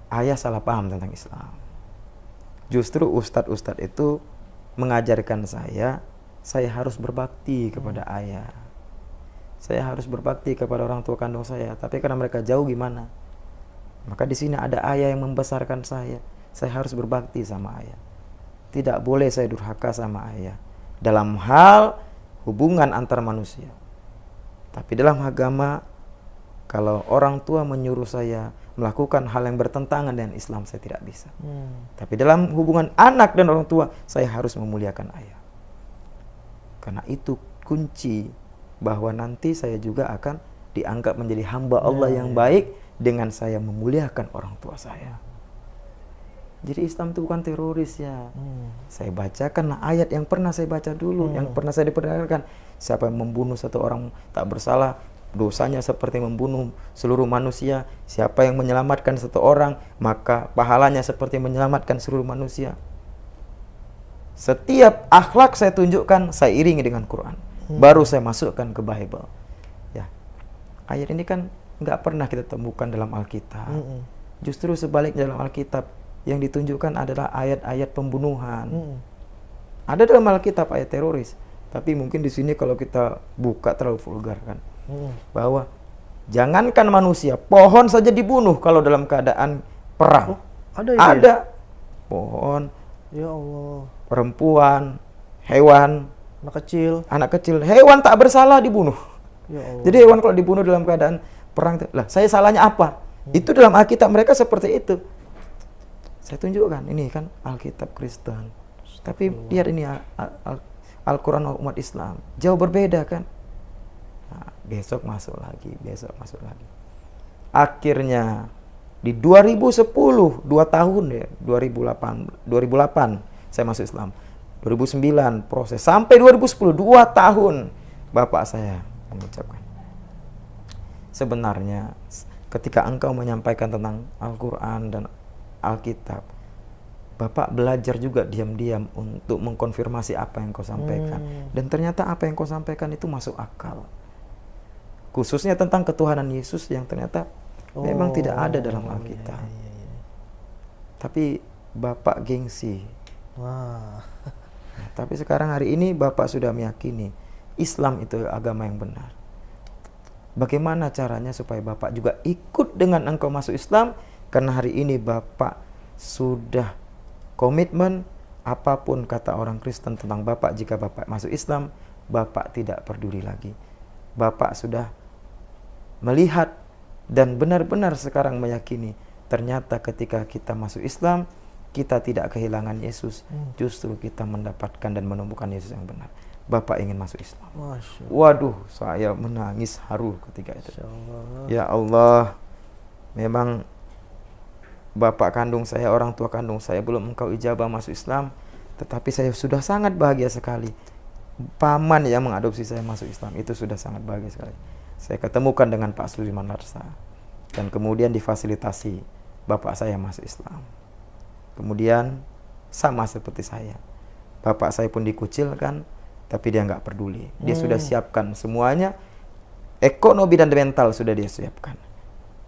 Speaker 1: ayah salah paham tentang Islam. Justru ustadz-ustadz itu mengajarkan saya harus berbakti kepada ayah. Saya harus berbakti kepada orang tua kandung saya. Tapi karena mereka jauh gimana? Maka di sini ada ayah yang membesarkan saya. Saya harus berbakti sama ayah. Tidak boleh saya durhaka sama ayah dalam hal hubungan antar manusia. Tapi dalam agama, kalau orang tua menyuruh saya melakukan hal yang bertentangan dengan Islam, saya tidak bisa. Tapi dalam hubungan anak dan orang tua, saya harus memuliakan ayah. Karena itu kunci bahwa nanti saya juga akan dianggap menjadi hamba Allah yang baik dengan saya memuliakan orang tua saya. Jadi Islam itu bukan teroris ya. Saya bacakan ayat yang pernah saya baca dulu, yang pernah saya diperdengarkan. Siapa yang membunuh satu orang tak bersalah, dosanya seperti membunuh seluruh manusia. Siapa yang menyelamatkan satu orang, maka pahalanya seperti menyelamatkan seluruh manusia. Setiap akhlak saya tunjukkan, saya iringi dengan Quran. Baru saya masukkan ke Bible. Ya, ayat ini kan nggak pernah kita temukan dalam Alkitab. Justru sebaliknya dalam Alkitab yang ditunjukkan adalah ayat-ayat pembunuhan. Ada dalam Alkitab ayat teroris, tapi mungkin di sini kalau kita buka terlalu vulgar kan. Bahwa jangankan manusia, pohon saja dibunuh kalau dalam keadaan perang. Ada pohon,
Speaker 2: ya Allah,
Speaker 1: perempuan, hewan, anak kecil, hewan tak bersalah dibunuh.
Speaker 2: Ya Allah.
Speaker 1: Jadi hewan kalau dibunuh dalam keadaan perang, lah saya salahnya apa? Itu dalam Alkitab mereka seperti itu. Saya tunjukkan, ini kan Alkitab Kristen. Tapi lihat ini Al-Quran umat Islam, jauh berbeda kan? Nah, besok masuk lagi. Akhirnya di 2010, 2 tahun ya, 2008 saya masuk Islam. 2009 proses sampai 2010, 2 tahun bapak saya mengucapkan, sebenarnya ketika engkau menyampaikan tentang Al-Quran dan Alkitab, bapak belajar juga diam-diam untuk mengkonfirmasi apa yang kau sampaikan. Dan ternyata apa yang kau sampaikan itu masuk akal. Khususnya tentang ketuhanan Yesus yang ternyata memang tidak ada dalam Alkitab. Tapi bapak gengsi. Nah, tapi sekarang hari ini bapak sudah meyakini Islam itu agama yang benar. Bagaimana caranya supaya bapak juga ikut dengan engkau masuk Islam? Karena hari ini bapak sudah komitmen, apapun kata orang Kristen tentang bapak, jika bapak masuk Islam, bapak tidak peduli lagi. Bapak sudah melihat dan benar-benar sekarang meyakini, ternyata ketika kita masuk Islam, kita tidak kehilangan Yesus, justru kita mendapatkan dan menemukan Yesus yang benar. Bapak ingin masuk Islam. Waduh, saya menangis haru ketika itu. Ya Allah, memang bapak kandung saya, orang tua kandung saya belum engkau ijabah masuk Islam, tetapi saya sudah sangat bahagia sekali. Paman yang mengadopsi saya masuk Islam, itu sudah sangat bahagia sekali. Saya ketemukan dengan Pak Suliman Larsa, dan kemudian difasilitasi bapak saya masuk Islam. Kemudian sama seperti saya, bapak saya pun dikucilkan, tapi dia nggak peduli. Dia sudah siapkan semuanya, ekonomi dan mental sudah dia siapkan.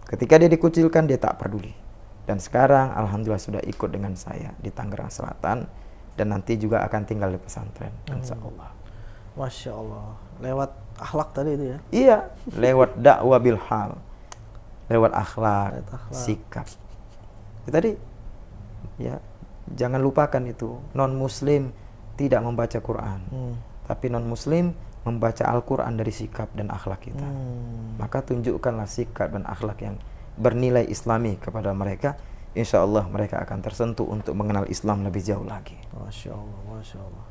Speaker 1: Ketika dia dikucilkan, dia tak peduli. Dan sekarang alhamdulillah sudah ikut dengan saya di Tangerang Selatan, dan nanti juga akan tinggal di pesantren, insya Allah.
Speaker 2: Masya Allah, lewat akhlak tadi itu ya?
Speaker 1: Iya, lewat dakwah bil hal, lewat akhlak, sikap. Tadi ya, jangan lupakan itu, non muslim tidak membaca Quran, tapi non muslim membaca Al-Quran dari sikap dan akhlak kita. Maka tunjukkanlah sikap dan akhlak yang bernilai islami kepada mereka, insya Allah mereka akan tersentuh untuk mengenal Islam lebih jauh lagi.
Speaker 2: Masya Allah, Masya Allah.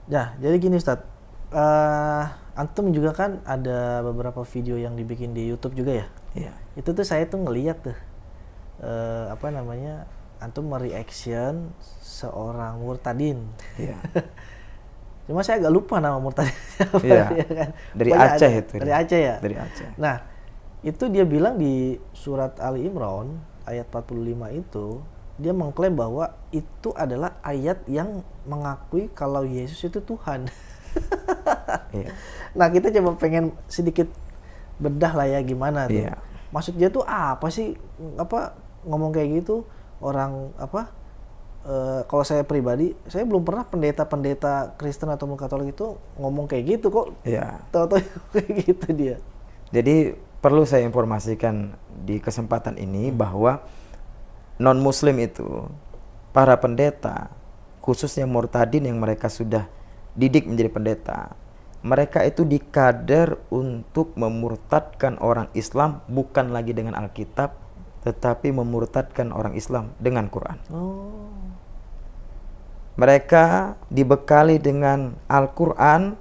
Speaker 2: Ya, jadi gini Ustadz, antum juga kan ada beberapa video yang dibikin di YouTube juga ya?
Speaker 1: Iya.
Speaker 2: Itu tuh saya tuh ngeliat tuh, antum mereaction seorang murtadin.
Speaker 1: Iya.
Speaker 2: Cuma saya agak lupa nama murtadin.
Speaker 1: Iya.
Speaker 2: Ya kan?
Speaker 1: Dari Aceh itu.
Speaker 2: Dari Aceh ya?
Speaker 1: Dari Aceh.
Speaker 2: Nah, itu dia bilang di surat Ali Imran ayat 45 itu, dia mengklaim bahwa itu adalah ayat yang mengakui kalau Yesus itu Tuhan.
Speaker 1: Iya.
Speaker 2: Nah, kita coba pengen sedikit bedah lah ya gimana tuh.
Speaker 1: Iya.
Speaker 2: Maksud dia tuh apa sih, ngomong kayak gitu? orang kalau saya pribadi, saya belum pernah pendeta-pendeta Kristen atau Katolik itu ngomong kayak gitu kok.
Speaker 1: Ya.
Speaker 2: Tahu-tahu kayak gitu dia.
Speaker 1: Jadi perlu saya informasikan di kesempatan ini bahwa non-Muslim itu, para pendeta, khususnya murtadin yang mereka sudah didik menjadi pendeta, mereka itu dikader untuk memurtadkan orang Islam bukan lagi dengan Alkitab, tetapi memurtadkan orang Islam dengan Quran.
Speaker 2: Oh.
Speaker 1: Mereka dibekali dengan Al-Quran,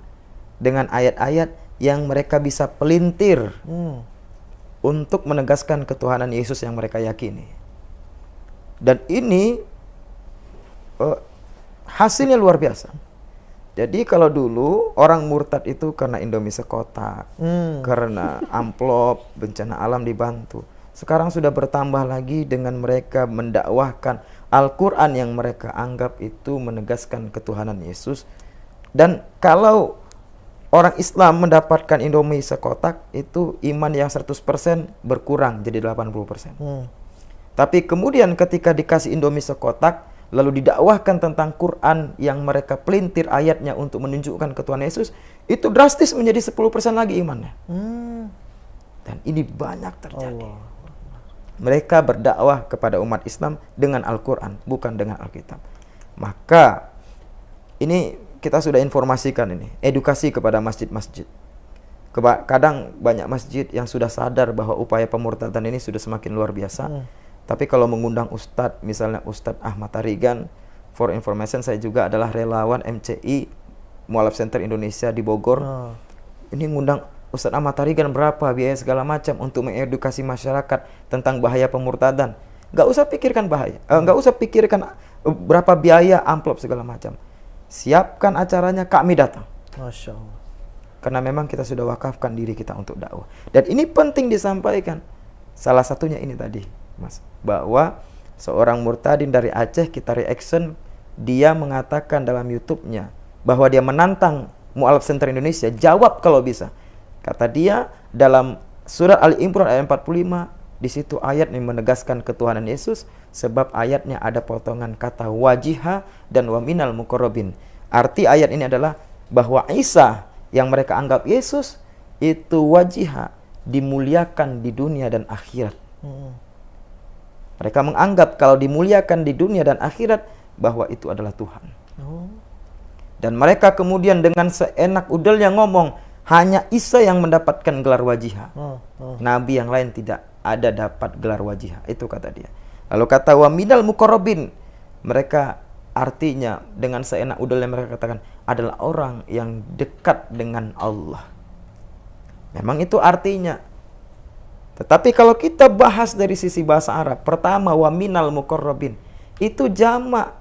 Speaker 1: dengan ayat-ayat yang mereka bisa pelintir untuk menegaskan ketuhanan Yesus yang mereka yakini. Dan ini hasilnya luar biasa. Jadi kalau dulu orang murtad itu karena Indomie sekotak, karena amplop, bencana alam dibantu. Sekarang sudah bertambah lagi dengan mereka mendakwahkan Al-Quran yang mereka anggap itu menegaskan ketuhanan Yesus. Dan kalau orang Islam mendapatkan Indomie sekotak, itu iman yang 100% berkurang jadi 80%. Tapi kemudian ketika dikasih Indomie sekotak, lalu didakwahkan tentang Quran yang mereka pelintir ayatnya untuk menunjukkan ketuhanan Yesus, itu drastis menjadi 10% lagi imannya. Dan ini banyak terjadi.
Speaker 2: Allah.
Speaker 1: Mereka berdakwah kepada umat Islam dengan Al-Quran, bukan dengan Alkitab. Maka ini kita sudah informasikan ini, edukasi kepada masjid-masjid. Kadang banyak masjid yang sudah sadar bahwa upaya pemurtadan ini sudah semakin luar biasa. Tapi kalau mengundang ustadz, misalnya Ustadz Ahmad Tarigan, for information, saya juga adalah relawan MCI Mu'alaf Center Indonesia di Bogor. Ini ngundang Ustadz Ahmad Tarigan berapa biaya segala macam untuk mengedukasi masyarakat tentang bahaya pemurtadan. Nggak usah pikirkan bahaya, nggak usah pikirkan berapa biaya amplop segala macam. Siapkan acaranya, kami datang.
Speaker 2: Masya Allah.
Speaker 1: Karena memang kita sudah wakafkan diri kita untuk dakwah. Dan ini penting disampaikan. Salah satunya ini tadi, Mas, bahwa seorang murtadin dari Aceh, kita reaction, dia mengatakan dalam YouTube-nya bahwa dia menantang Mu'alaf Center Indonesia, jawab kalau bisa. Kata dia dalam surat Ali Imran ayat 45, di situ ayat yang menegaskan ketuhanan Yesus, sebab ayatnya ada potongan kata wajiha dan waminal muqarrabin. Arti ayat ini adalah bahwa Isa yang mereka anggap Yesus itu wajiha, dimuliakan di dunia dan akhirat. Mereka menganggap kalau dimuliakan di dunia dan akhirat bahwa itu adalah Tuhan. Dan mereka kemudian dengan seenak udelnya ngomong, hanya Isa yang mendapatkan gelar wajiha. Nabi yang lain tidak ada dapat gelar wajiha. Itu kata dia. Lalu kata wa minal muqarrabin, mereka artinya dengan seenak udelnya mereka katakan adalah orang yang dekat dengan Allah. Memang itu artinya. Tetapi kalau kita bahas dari sisi bahasa Arab, pertama wa minal muqarrabin itu jamak.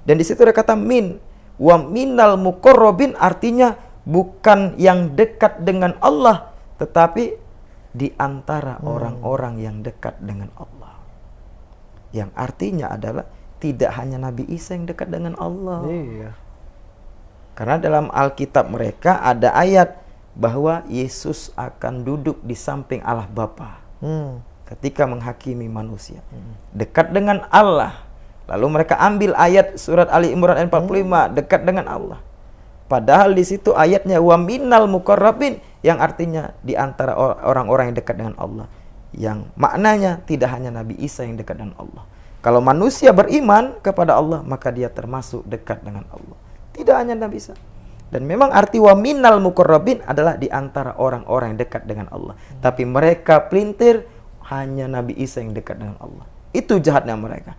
Speaker 1: Dan di situ ada kata min. Wa minal muqarrabin artinya bukan yang dekat dengan Allah, tetapi di antara orang-orang yang dekat dengan Allah. Yang artinya adalah tidak hanya Nabi Isa yang dekat dengan Allah.
Speaker 2: Iya.
Speaker 1: Karena dalam Alkitab mereka ada ayat bahwa Yesus akan duduk di samping Allah Bapa ketika menghakimi manusia. Dekat dengan Allah. Lalu mereka ambil ayat surat Ali Imran ayat 45, dekat dengan Allah. Padahal di situ ayatnya wa minal muqarrabin yang artinya di antara orang-orang yang dekat dengan Allah. Yang maknanya tidak hanya Nabi Isa yang dekat dengan Allah. Kalau manusia beriman kepada Allah, maka dia termasuk dekat dengan Allah. Tidak hanya Nabi Isa. Dan memang arti wa minal muqarrabin adalah di antara orang-orang yang dekat dengan Allah. Tapi mereka pelintir hanya Nabi Isa yang dekat dengan Allah. Itu jahatnya mereka.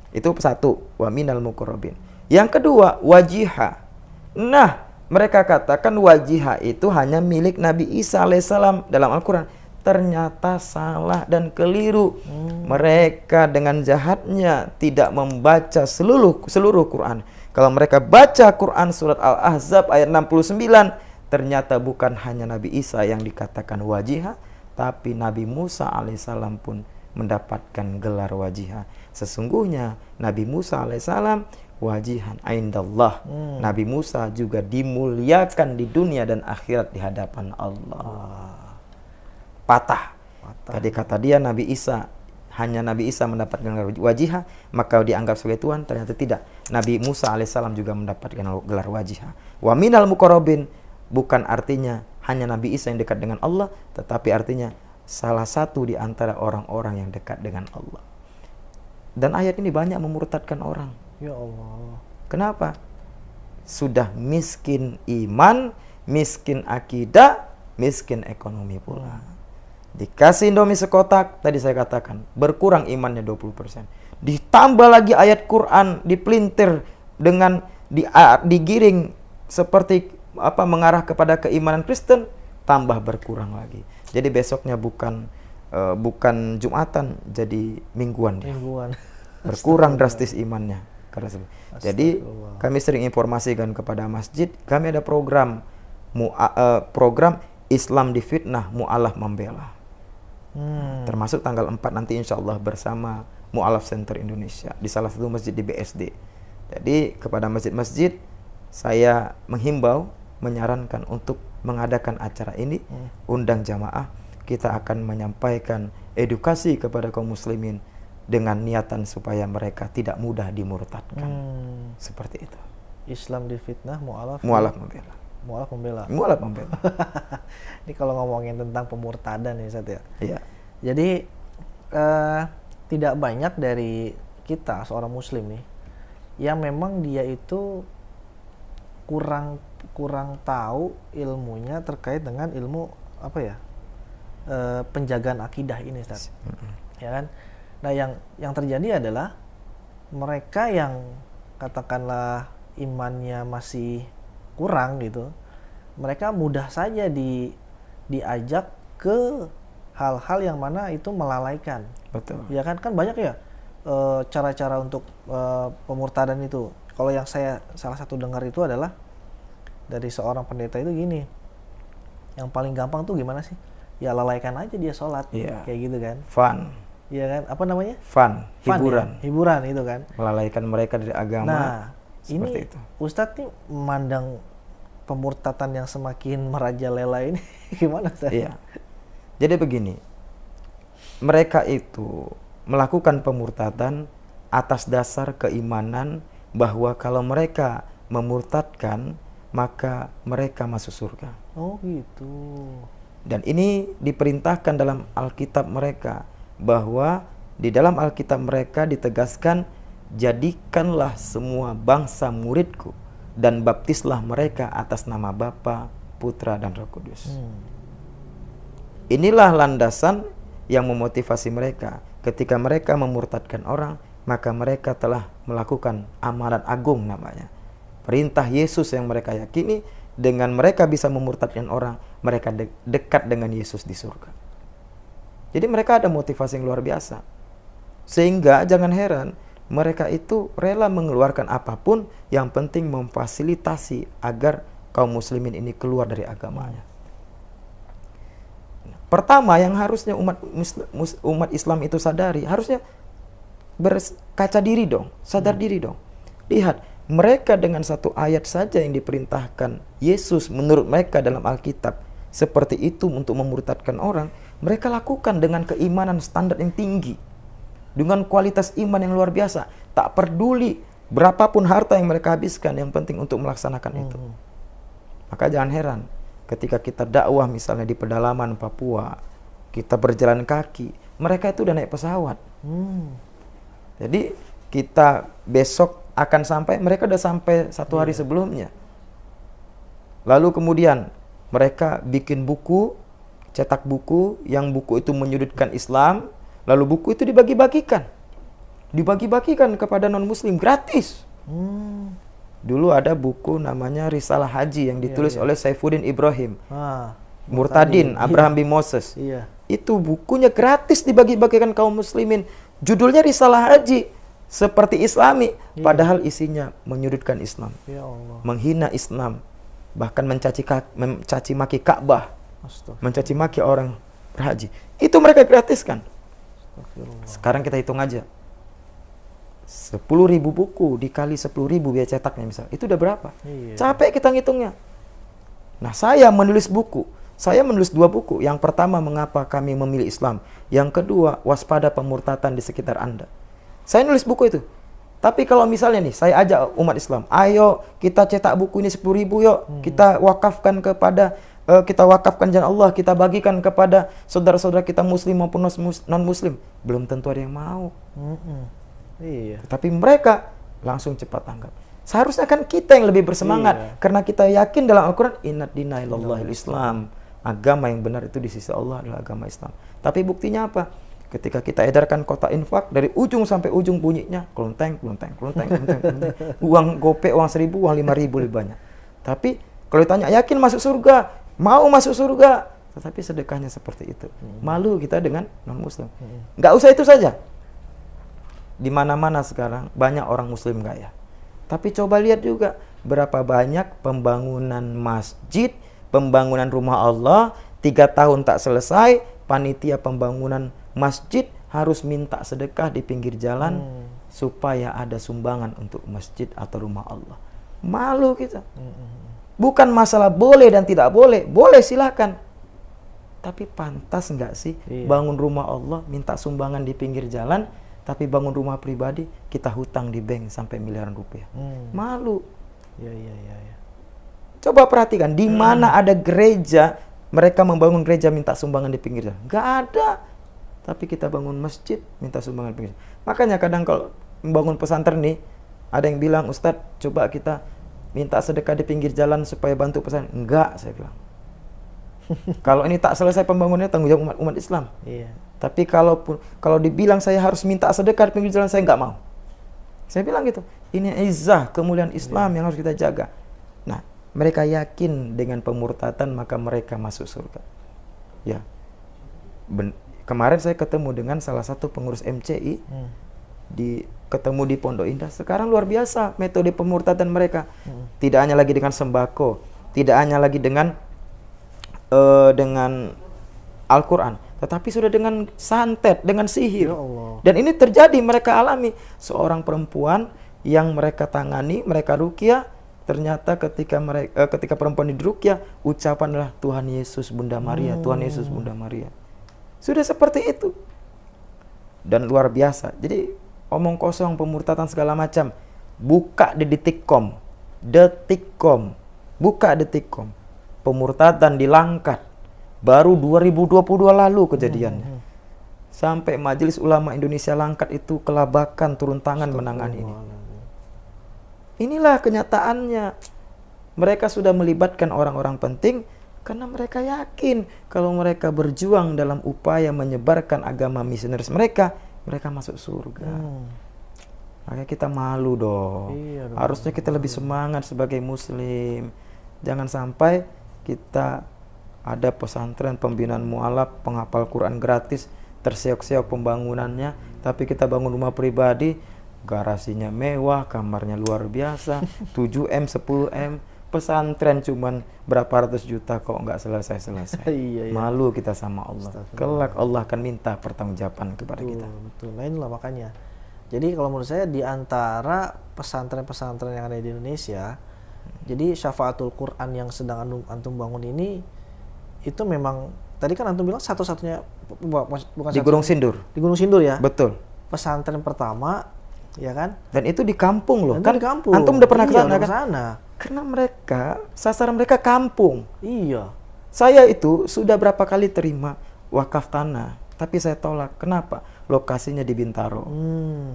Speaker 1: Itu satu, wa minal muqarrabin. Yang kedua, wajiha. Nah, mereka katakan wajiha itu hanya milik Nabi Isa alaihissalam dalam Al-Quran. Ternyata salah dan keliru. Mereka dengan jahatnya tidak membaca seluruh Quran. Kalau mereka baca Quran surat Al-Ahzab ayat 69, ternyata bukan hanya Nabi Isa yang dikatakan wajiha, tapi Nabi Musa alaihissalam pun mendapatkan gelar wajiha. Sesungguhnya Nabi Musa alaihissalam wajihan indallah. Nabi Musa juga dimuliakan di dunia dan akhirat di hadapan Allah. Patah. Tadi kata dia Nabi Isa hanya Nabi Isa mendapatkan gelar wajihah, maka dianggap sebagai Tuhan. Ternyata tidak. Nabi Musa alaihissalam juga mendapatkan gelar wajihah. Wa minal muqarrabin, bukan artinya hanya Nabi Isa yang dekat dengan Allah, tetapi artinya salah satu di antara orang-orang yang dekat dengan Allah. Dan ayat ini banyak memurtadkan orang.
Speaker 2: Ya Allah.
Speaker 1: Kenapa? Sudah miskin iman, miskin akidah, miskin ekonomi pula. Dikasih Indomie sekotak, tadi saya katakan, berkurang imannya 20%. Ditambah lagi ayat Quran, dipelintir dengan digiring seperti mengarah kepada keimanan Kristen, tambah berkurang lagi. Jadi besoknya bukan Jumatan, jadi mingguan dia.
Speaker 2: Mingguan.
Speaker 1: Berkurang drastis imannya. Jadi kami sering informasikan kepada masjid, kami ada program Islam difitnah, mu'alaf membela. Termasuk tanggal 4 nanti insya Allah bersama Mu'alaf Center Indonesia di salah satu masjid di BSD. Jadi kepada masjid-masjid saya menghimbau, menyarankan untuk mengadakan acara ini, undang jamaah, kita akan menyampaikan edukasi kepada kaum muslimin dengan niatan supaya mereka tidak mudah dimurtadkan. Seperti itu.
Speaker 2: Islam difitnah, mu'alaf
Speaker 1: membela.
Speaker 2: Mu'alaf membela.
Speaker 1: Mu'alaf membela.
Speaker 2: Ini kalau ngomongin tentang pemurtadan ya Ustaz ya.
Speaker 1: Iya.
Speaker 2: Jadi tidak banyak dari kita seorang muslim nih yang memang dia itu kurang tahu ilmunya terkait dengan ilmu penjagaan akidah ini Ustaz. Ya kan? Nah, yang terjadi adalah mereka yang katakanlah imannya masih kurang gitu, mereka mudah saja diajak ke hal-hal yang mana itu melalaikan.
Speaker 1: Betul.
Speaker 2: Ya kan banyak ya cara-cara untuk pemurtadan itu. Kalau yang saya salah satu dengar itu adalah dari seorang pendeta itu gini, yang paling gampang tuh gimana sih? Ya lalaikan aja dia sholat, kayak gitu kan.
Speaker 1: Fun.
Speaker 2: Iya kan? Apa namanya?
Speaker 1: Fun, hiburan.
Speaker 2: Ya? Hiburan itu kan.
Speaker 1: Melalaikan mereka dari agama.
Speaker 2: Nah,
Speaker 1: seperti
Speaker 2: ini
Speaker 1: itu. Ustadz
Speaker 2: nih memandang pemurtatan yang semakin merajalela ini gimana Ustadz?
Speaker 1: Iya. Jadi begini, mereka itu melakukan pemurtatan atas dasar keimanan bahwa kalau mereka memurtadkan maka mereka masuk surga.
Speaker 2: Oh gitu.
Speaker 1: Dan ini diperintahkan dalam Alkitab mereka, bahwa di dalam Alkitab mereka ditegaskan, jadikanlah semua bangsa muridku dan baptislah mereka atas nama Bapa, Putra dan Roh Kudus. Inilah landasan yang memotivasi mereka. Ketika mereka memurtadkan orang, maka mereka telah melakukan amalan agung namanya. Perintah Yesus yang mereka yakini, dengan mereka bisa memurtadkan orang, mereka dekat dengan Yesus di surga. Jadi mereka ada motivasi yang luar biasa. Sehingga jangan heran, mereka itu rela mengeluarkan apapun, yang penting memfasilitasi agar kaum muslimin ini keluar dari agamanya. Pertama yang harusnya umat Islam itu sadari, harusnya berkaca diri dong, sadar diri dong. Lihat, mereka dengan satu ayat saja yang diperintahkan Yesus menurut mereka dalam Alkitab seperti itu untuk memurtadkan orang, mereka lakukan dengan keimanan standar yang tinggi, dengan kualitas iman yang luar biasa. Tak peduli berapapun harta yang mereka habiskan, yang penting untuk melaksanakan itu. Maka jangan heran ketika kita dakwah misalnya di pedalaman Papua, kita berjalan kaki, mereka itu udah naik pesawat. Jadi kita besok akan sampai, mereka udah sampai satu hari sebelumnya. Lalu kemudian mereka bikin buku, cetak buku, yang buku itu menyudutkan Islam, lalu buku itu dibagi-bagikan kepada non-muslim gratis. Dulu ada buku namanya Risalah Haji yang ditulis oleh Saifuddin Ibrahim, Murtadin, Abraham bin Moses. Itu bukunya gratis dibagi-bagikan kaum muslimin. Judulnya Risalah Haji, seperti Islami, padahal isinya menyudutkan Islam, menghina Islam, bahkan mencaci maki Ka'bah, mencaci maki orang berhaji. Itu mereka gratiskan. Sekarang kita hitung aja, 10.000 buku dikali 10.000 biaya cetaknya misal, itu udah berapa? Capek kita ngitungnya. Nah, saya menulis buku, Saya menulis 2 buku. Yang pertama, mengapa kami memilih Islam. Yang kedua, waspada pemurtatan di sekitar Anda. Saya nulis buku itu. Tapi kalau misalnya nih, saya ajak umat Islam, ayo kita cetak buku ini 10.000 yuk. Kita wakafkan kepada, kita wakafkan jalan Allah, kita bagikan kepada saudara-saudara kita muslim maupun non-muslim. Belum tentu ada yang mau.
Speaker 2: Iya.
Speaker 1: Tapi mereka langsung cepat tanggap. Seharusnya kan kita yang lebih bersemangat. Karena kita yakin dalam Al-Quran, inna dina illallahil Islam. Agama yang benar itu di sisi Allah adalah agama Islam. Tapi buktinya apa? Ketika kita edarkan kotak infak, dari ujung sampai ujung bunyinya klonteng. Uang gopek, uang 1.000, uang 5.000 lebih banyak. Tapi kalau ditanya, yakin masuk surga? Mau masuk surga? Tetapi sedekahnya seperti itu. Malu kita dengan non-muslim. Nggak usah itu saja. Di mana-mana sekarang banyak orang muslim kaya. Tapi coba lihat juga berapa banyak pembangunan masjid, pembangunan rumah Allah, 3 tahun tak selesai, panitia pembangunan masjid harus minta sedekah di pinggir jalan supaya ada sumbangan untuk masjid atau rumah Allah. Malu kita. Bukan masalah boleh dan tidak boleh. Boleh silakan. Tapi pantas nggak sih bangun rumah Allah, minta sumbangan di pinggir jalan, tapi bangun rumah pribadi, kita hutang di bank sampai miliaran rupiah. Malu.
Speaker 2: Ya.
Speaker 1: Coba perhatikan, di mana ada gereja, mereka membangun gereja minta sumbangan di pinggir jalan. Nggak ada. Tapi kita bangun masjid, minta sumbangan di pinggir jalan. Makanya kadang kalau membangun pesantren nih, ada yang bilang, Ustadz, coba kita minta sedekah di pinggir jalan supaya bantu pesantren. Enggak, saya bilang. Kalau ini tak selesai pembangunannya, tanggung jawab umat Islam.
Speaker 2: Iya.
Speaker 1: Tapi kalau dibilang saya harus minta sedekah di pinggir jalan, saya nggak mau. Saya bilang gitu. Ini izzah, kemuliaan Islam yang harus kita jaga. Nah, mereka yakin dengan pemurtatan maka mereka masuk surga. Ya. Kemarin saya ketemu dengan salah satu pengurus MCI ketemu di Pondok Indah. Sekarang luar biasa metode pemurtatan mereka. Tidak hanya lagi dengan sembako, tidak hanya lagi dengan Al-Quran, tetapi sudah dengan santet, dengan sihir.
Speaker 2: Ya Allah.
Speaker 1: Dan ini terjadi, mereka alami. Seorang perempuan yang mereka tangani, mereka ruqyah, ternyata ketika perempuan diruqyah, ucapan adalah Tuhan Yesus Bunda Maria, Tuhan Yesus Bunda Maria. Sudah seperti itu. Dan luar biasa. Jadi omong kosong, pemurtatan segala macam. Buka di detikcom. Buka detikcom. Pemurtatan di Langkat. Baru 2022 lalu kejadiannya. Sampai Majelis Ulama Indonesia Langkat itu kelabakan turun tangan menangani ini. Inilah kenyataannya. Mereka sudah melibatkan orang-orang penting karena mereka yakin kalau mereka berjuang dalam upaya menyebarkan agama misionaris mereka masuk surga. Makanya kita malu dong.
Speaker 2: Iya dong.
Speaker 1: Harusnya kita lebih semangat sebagai muslim. Jangan sampai kita ada pesantren pembinaan mualaf, penghafal Quran gratis, terseok-seok pembangunannya, tapi kita bangun rumah pribadi, garasinya mewah, kamarnya luar biasa, 7M, 10M, pesantren cuman berapa ratus juta kok nggak selesai-selesai.
Speaker 2: Iya.
Speaker 1: Malu kita sama Allah. Kelak Allah akan minta pertanggungjawaban kepada kita.
Speaker 2: Betul, lain lah makanya. Jadi kalau menurut saya di antara pesantren-pesantren yang ada di Indonesia, jadi Syafaatul Quran yang sedang antum bangun ini, itu memang tadi kan antum bilang satu-satunya bukan
Speaker 1: di Gunung Sindur.
Speaker 2: Di Gunung Sindur ya.
Speaker 1: Betul.
Speaker 2: Pesantren pertama, ya kan?
Speaker 1: Dan itu di kampung loh.
Speaker 2: Dan
Speaker 1: kan
Speaker 2: di kampung.
Speaker 1: Antum udah pernah ke sana kan?
Speaker 2: Sana.
Speaker 1: Karena mereka sasaran mereka kampung.
Speaker 2: Iya.
Speaker 1: Saya itu sudah berapa kali terima wakaf tanah, tapi saya tolak. Kenapa? Lokasinya di Bintaro,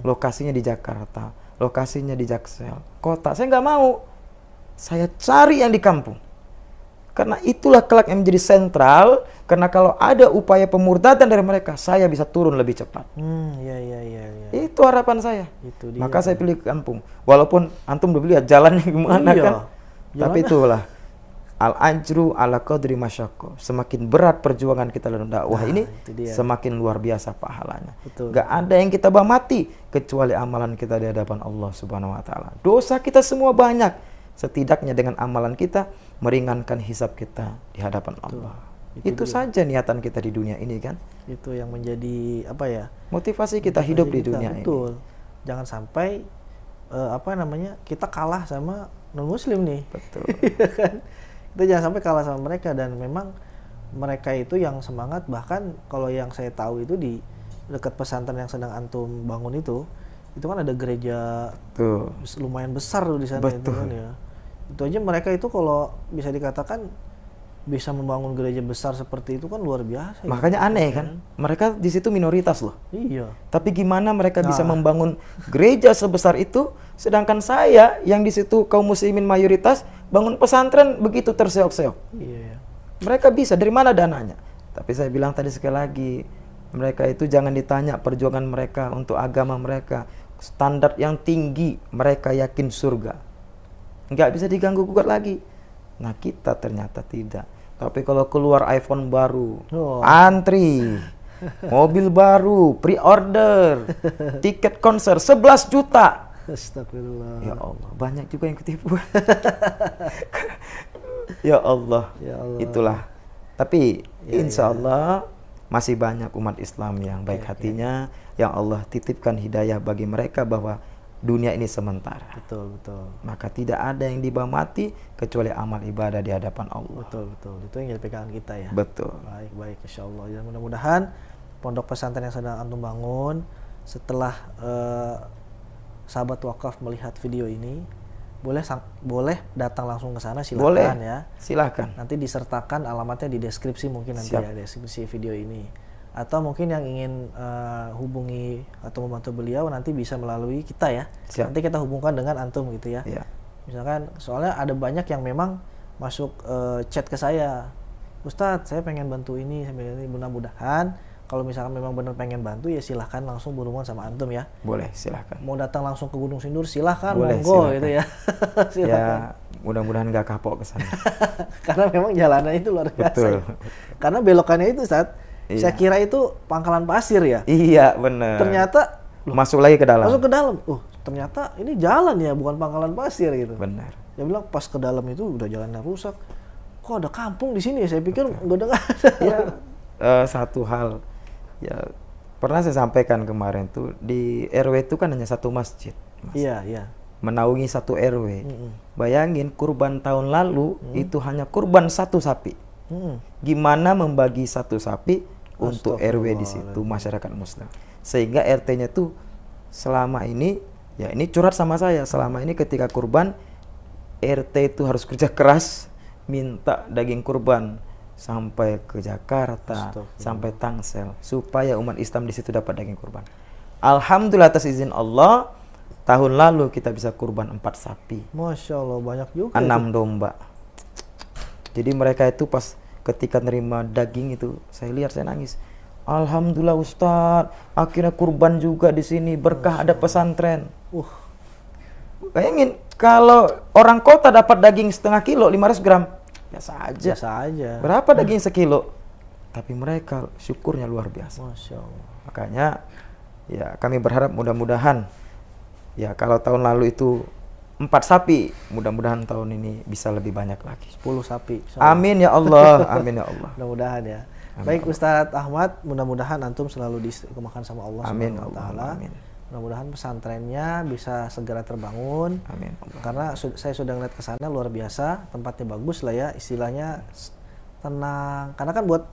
Speaker 1: lokasinya di Jakarta, lokasinya di Jaksel, kota. Saya nggak mau. Saya cari yang di kampung. Karena itulah kelak yang menjadi sentral. Karena kalau ada upaya pemurtadan dari mereka, saya bisa turun lebih cepat.
Speaker 2: Iya.
Speaker 1: Itu harapan saya.
Speaker 2: Itu dia.
Speaker 1: Maka saya pilih kampung. Walaupun antum udah lihat jalannya gimana kan. Tapi itulah al-ajru ala qadri masyaqqa. Semakin berat perjuangan kita dalam dakwah ini, semakin luar biasa pahalanya. Gak ada yang kita mati kecuali amalan kita di hadapan Allah Subhanahu wa taala. Dosa kita semua banyak. Setidaknya dengan amalan kita meringankan hisab kita di hadapan Allah. Itu saja niatan kita di dunia ini kan.
Speaker 2: Itu yang menjadi apa ya?
Speaker 1: Motivasi kita hidup di dunia ini.
Speaker 2: Betul. Jangan sampai kita kalah sama non muslim nih.
Speaker 1: Betul.
Speaker 2: Kan? Kita jangan sampai kalah sama mereka. Dan memang mereka itu yang semangat, bahkan kalau yang saya tahu itu di dekat pesantren yang sedang antum bangun itu kan ada gereja
Speaker 1: Tuh.
Speaker 2: lumayan besar tuh di sana.
Speaker 1: Betul.
Speaker 2: Itu kan ya. Itu aja mereka itu kalau bisa dikatakan bisa membangun gereja besar seperti itu kan luar biasa.
Speaker 1: Makanya aneh kan, mereka di situ minoritas loh.
Speaker 2: Iya.
Speaker 1: Tapi gimana mereka bisa membangun gereja sebesar itu, sedangkan saya yang di situ kaum muslimin mayoritas bangun pesantren begitu terseok-seok.
Speaker 2: Iya.
Speaker 1: Mereka bisa, dari mana dananya? Tapi saya bilang tadi sekali lagi, mereka itu jangan ditanya perjuangan mereka untuk agama mereka. Standar yang tinggi, mereka yakin surga. Nggak bisa diganggu-gugat lagi. Nah kita ternyata tidak. Tapi kalau keluar iPhone baru, antri, mobil baru, pre-order, tiket konser 11 juta.
Speaker 2: Astagfirullah.
Speaker 1: Ya Allah, banyak juga yang ketipu. Ya Allah, itulah. Tapi insya Allah masih banyak umat Islam yang baik hatinya, yang Allah titipkan hidayah bagi mereka bahwa dunia ini sementara.
Speaker 2: Betul.
Speaker 1: Maka tidak ada yang dibawa mati kecuali amal ibadah di hadapan Allah.
Speaker 2: Betul. Itu yang jadi pegangan kita ya.
Speaker 1: Betul.
Speaker 2: Baik, insya Allah. Dan mudah-mudahan pondok pesantren yang sedang antum bangun, setelah sahabat wakaf melihat video ini, boleh datang langsung ke sana, silakan.
Speaker 1: Boleh,
Speaker 2: ya.
Speaker 1: Silakan.
Speaker 2: Nanti disertakan alamatnya di deskripsi mungkin nanti
Speaker 1: Siap.
Speaker 2: ya, deskripsi video ini. Atau mungkin yang ingin hubungi atau membantu beliau nanti bisa melalui kita ya.
Speaker 1: Siap.
Speaker 2: Nanti kita hubungkan dengan antum gitu ya.
Speaker 1: Ya.
Speaker 2: Misalkan soalnya ada banyak yang memang masuk chat ke saya, Ustadz saya pengen bantu ini, mudah-mudahan kalau misalkan memang benar pengen bantu ya silahkan langsung berhubungan sama antum ya.
Speaker 1: Boleh, silahkan.
Speaker 2: Mau datang langsung ke Gunung Sindur silahkan,
Speaker 1: Boleh,
Speaker 2: monggo
Speaker 1: silakan.
Speaker 2: gitu ya. Silakan.
Speaker 1: Ya, mudah-mudahan nggak kapok ke sana.
Speaker 2: Karena memang jalannya itu luar biasa.
Speaker 1: Betul.
Speaker 2: Ya. Karena belokannya itu saat saya kira itu pangkalan pasir ya.
Speaker 1: Iya, benar.
Speaker 2: Ternyata
Speaker 1: masuk lagi ke dalam.
Speaker 2: masuk ke dalam. Ternyata ini jalan ya, bukan pangkalan pasir gitu.
Speaker 1: Benar.
Speaker 2: Dia bilang pas ke dalam itu udah jalannya rusak. Kok ada kampung di sini ya? Saya pikir nggak ada.
Speaker 1: Ya, satu hal ya pernah saya sampaikan kemarin tuh di RW itu kan hanya satu masjid, Mas.
Speaker 2: Iya.
Speaker 1: Menaungi satu RW. Bayangin kurban tahun lalu itu hanya kurban satu sapi. Gimana membagi satu sapi untuk RW di situ masyarakat Muslim, sehingga RT-nya tuh selama ini ya ini curhat sama saya, selama ini ketika kurban RT itu harus kerja keras minta daging kurban sampai ke Jakarta, sampai Tangsel supaya umat Islam di situ dapat daging kurban. Alhamdulillah atas izin Allah tahun lalu kita bisa kurban 4 sapi.
Speaker 2: Masya Allah, banyak juga.
Speaker 1: 6 domba. Jadi mereka itu pas ketika nerima daging itu, saya lihat saya nangis. Alhamdulillah Ustadz, akhirnya kurban juga di sini, berkah ada pesantren. Bayangin kalau orang kota dapat daging setengah kilo 500 gram, biasa aja. Berapa daging sekilo? Tapi mereka syukurnya luar biasa.
Speaker 2: Masya Allah.
Speaker 1: Makanya ya kami berharap mudah-mudahan ya kalau tahun lalu itu 4 sapi, mudah-mudahan tahun ini bisa lebih banyak lagi.
Speaker 2: 10 sapi.
Speaker 1: Amin ya Allah, amin ya Allah.
Speaker 2: Mudah-mudahan ya.
Speaker 1: Amin.
Speaker 2: Baik Ustadz Ahmad, mudah-mudahan antum selalu diistiqomahkan sama Allah
Speaker 1: Amin
Speaker 2: Subhanahu wa taala.
Speaker 1: Amin.
Speaker 2: Mudah-mudahan pesantrennya bisa segera terbangun.
Speaker 1: Amin.
Speaker 2: Karena saya sudah ngeliat ke sana luar biasa, tempatnya bagus lah ya, istilahnya tenang. Karena kan buat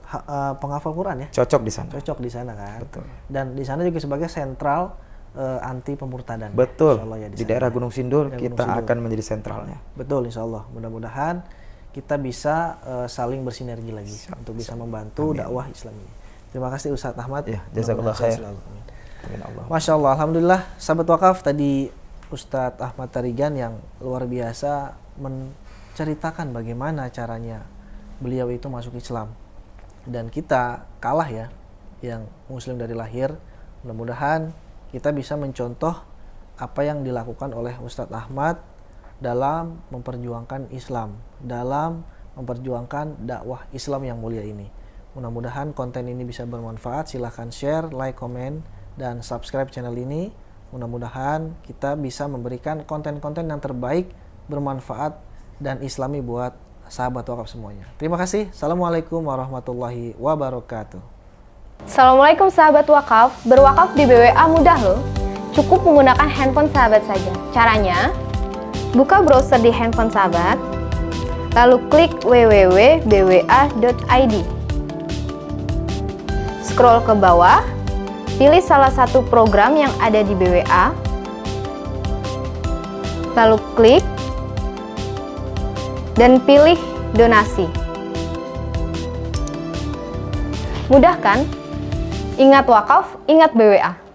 Speaker 2: penghafal Quran ya.
Speaker 1: Cocok di sana.
Speaker 2: Cocok di sana kan.
Speaker 1: Betul.
Speaker 2: Dan di sana juga sebagai sentral anti pemurtadan.
Speaker 1: Betul.
Speaker 2: Ya,
Speaker 1: di daerah Gunung Sindur kita akan menjadi sentralnya.
Speaker 2: Betul, insya Allah. Mudah-mudahan kita bisa saling bersinergi lagi untuk bisa membantu dakwah Islam ini. Terima kasih Ustadz Ahmad.
Speaker 1: Ya, jazakallah khair.
Speaker 2: Amin Allah. Masya Allah, alhamdulillah. Sahabat wakaf, tadi Ustadz Ahmad Tarigan yang luar biasa menceritakan bagaimana caranya beliau itu masuk Islam. Dan kita kalah ya, yang Muslim dari lahir. Mudah-mudahan kita bisa mencontoh apa yang dilakukan oleh Ustadz Ahmad dalam memperjuangkan Islam, dalam memperjuangkan dakwah Islam yang mulia ini. Mudah-mudahan konten ini bisa bermanfaat. Silahkan share, like, komen, dan subscribe channel ini. Mudah-mudahan kita bisa memberikan konten-konten yang terbaik, bermanfaat, dan islami buat sahabat wakaf semuanya. Terima kasih. Assalamualaikum warahmatullahi wabarakatuh.
Speaker 3: Assalamualaikum sahabat wakaf, berwakaf di BWA mudah loh. Cukup menggunakan handphone sahabat saja. Caranya, buka browser di handphone sahabat, lalu klik www.bwa.id. scroll ke bawah, pilih salah satu program yang ada di BWA, lalu klik, dan pilih donasi. Mudah kan? Ingat wakaf, ingat BWA.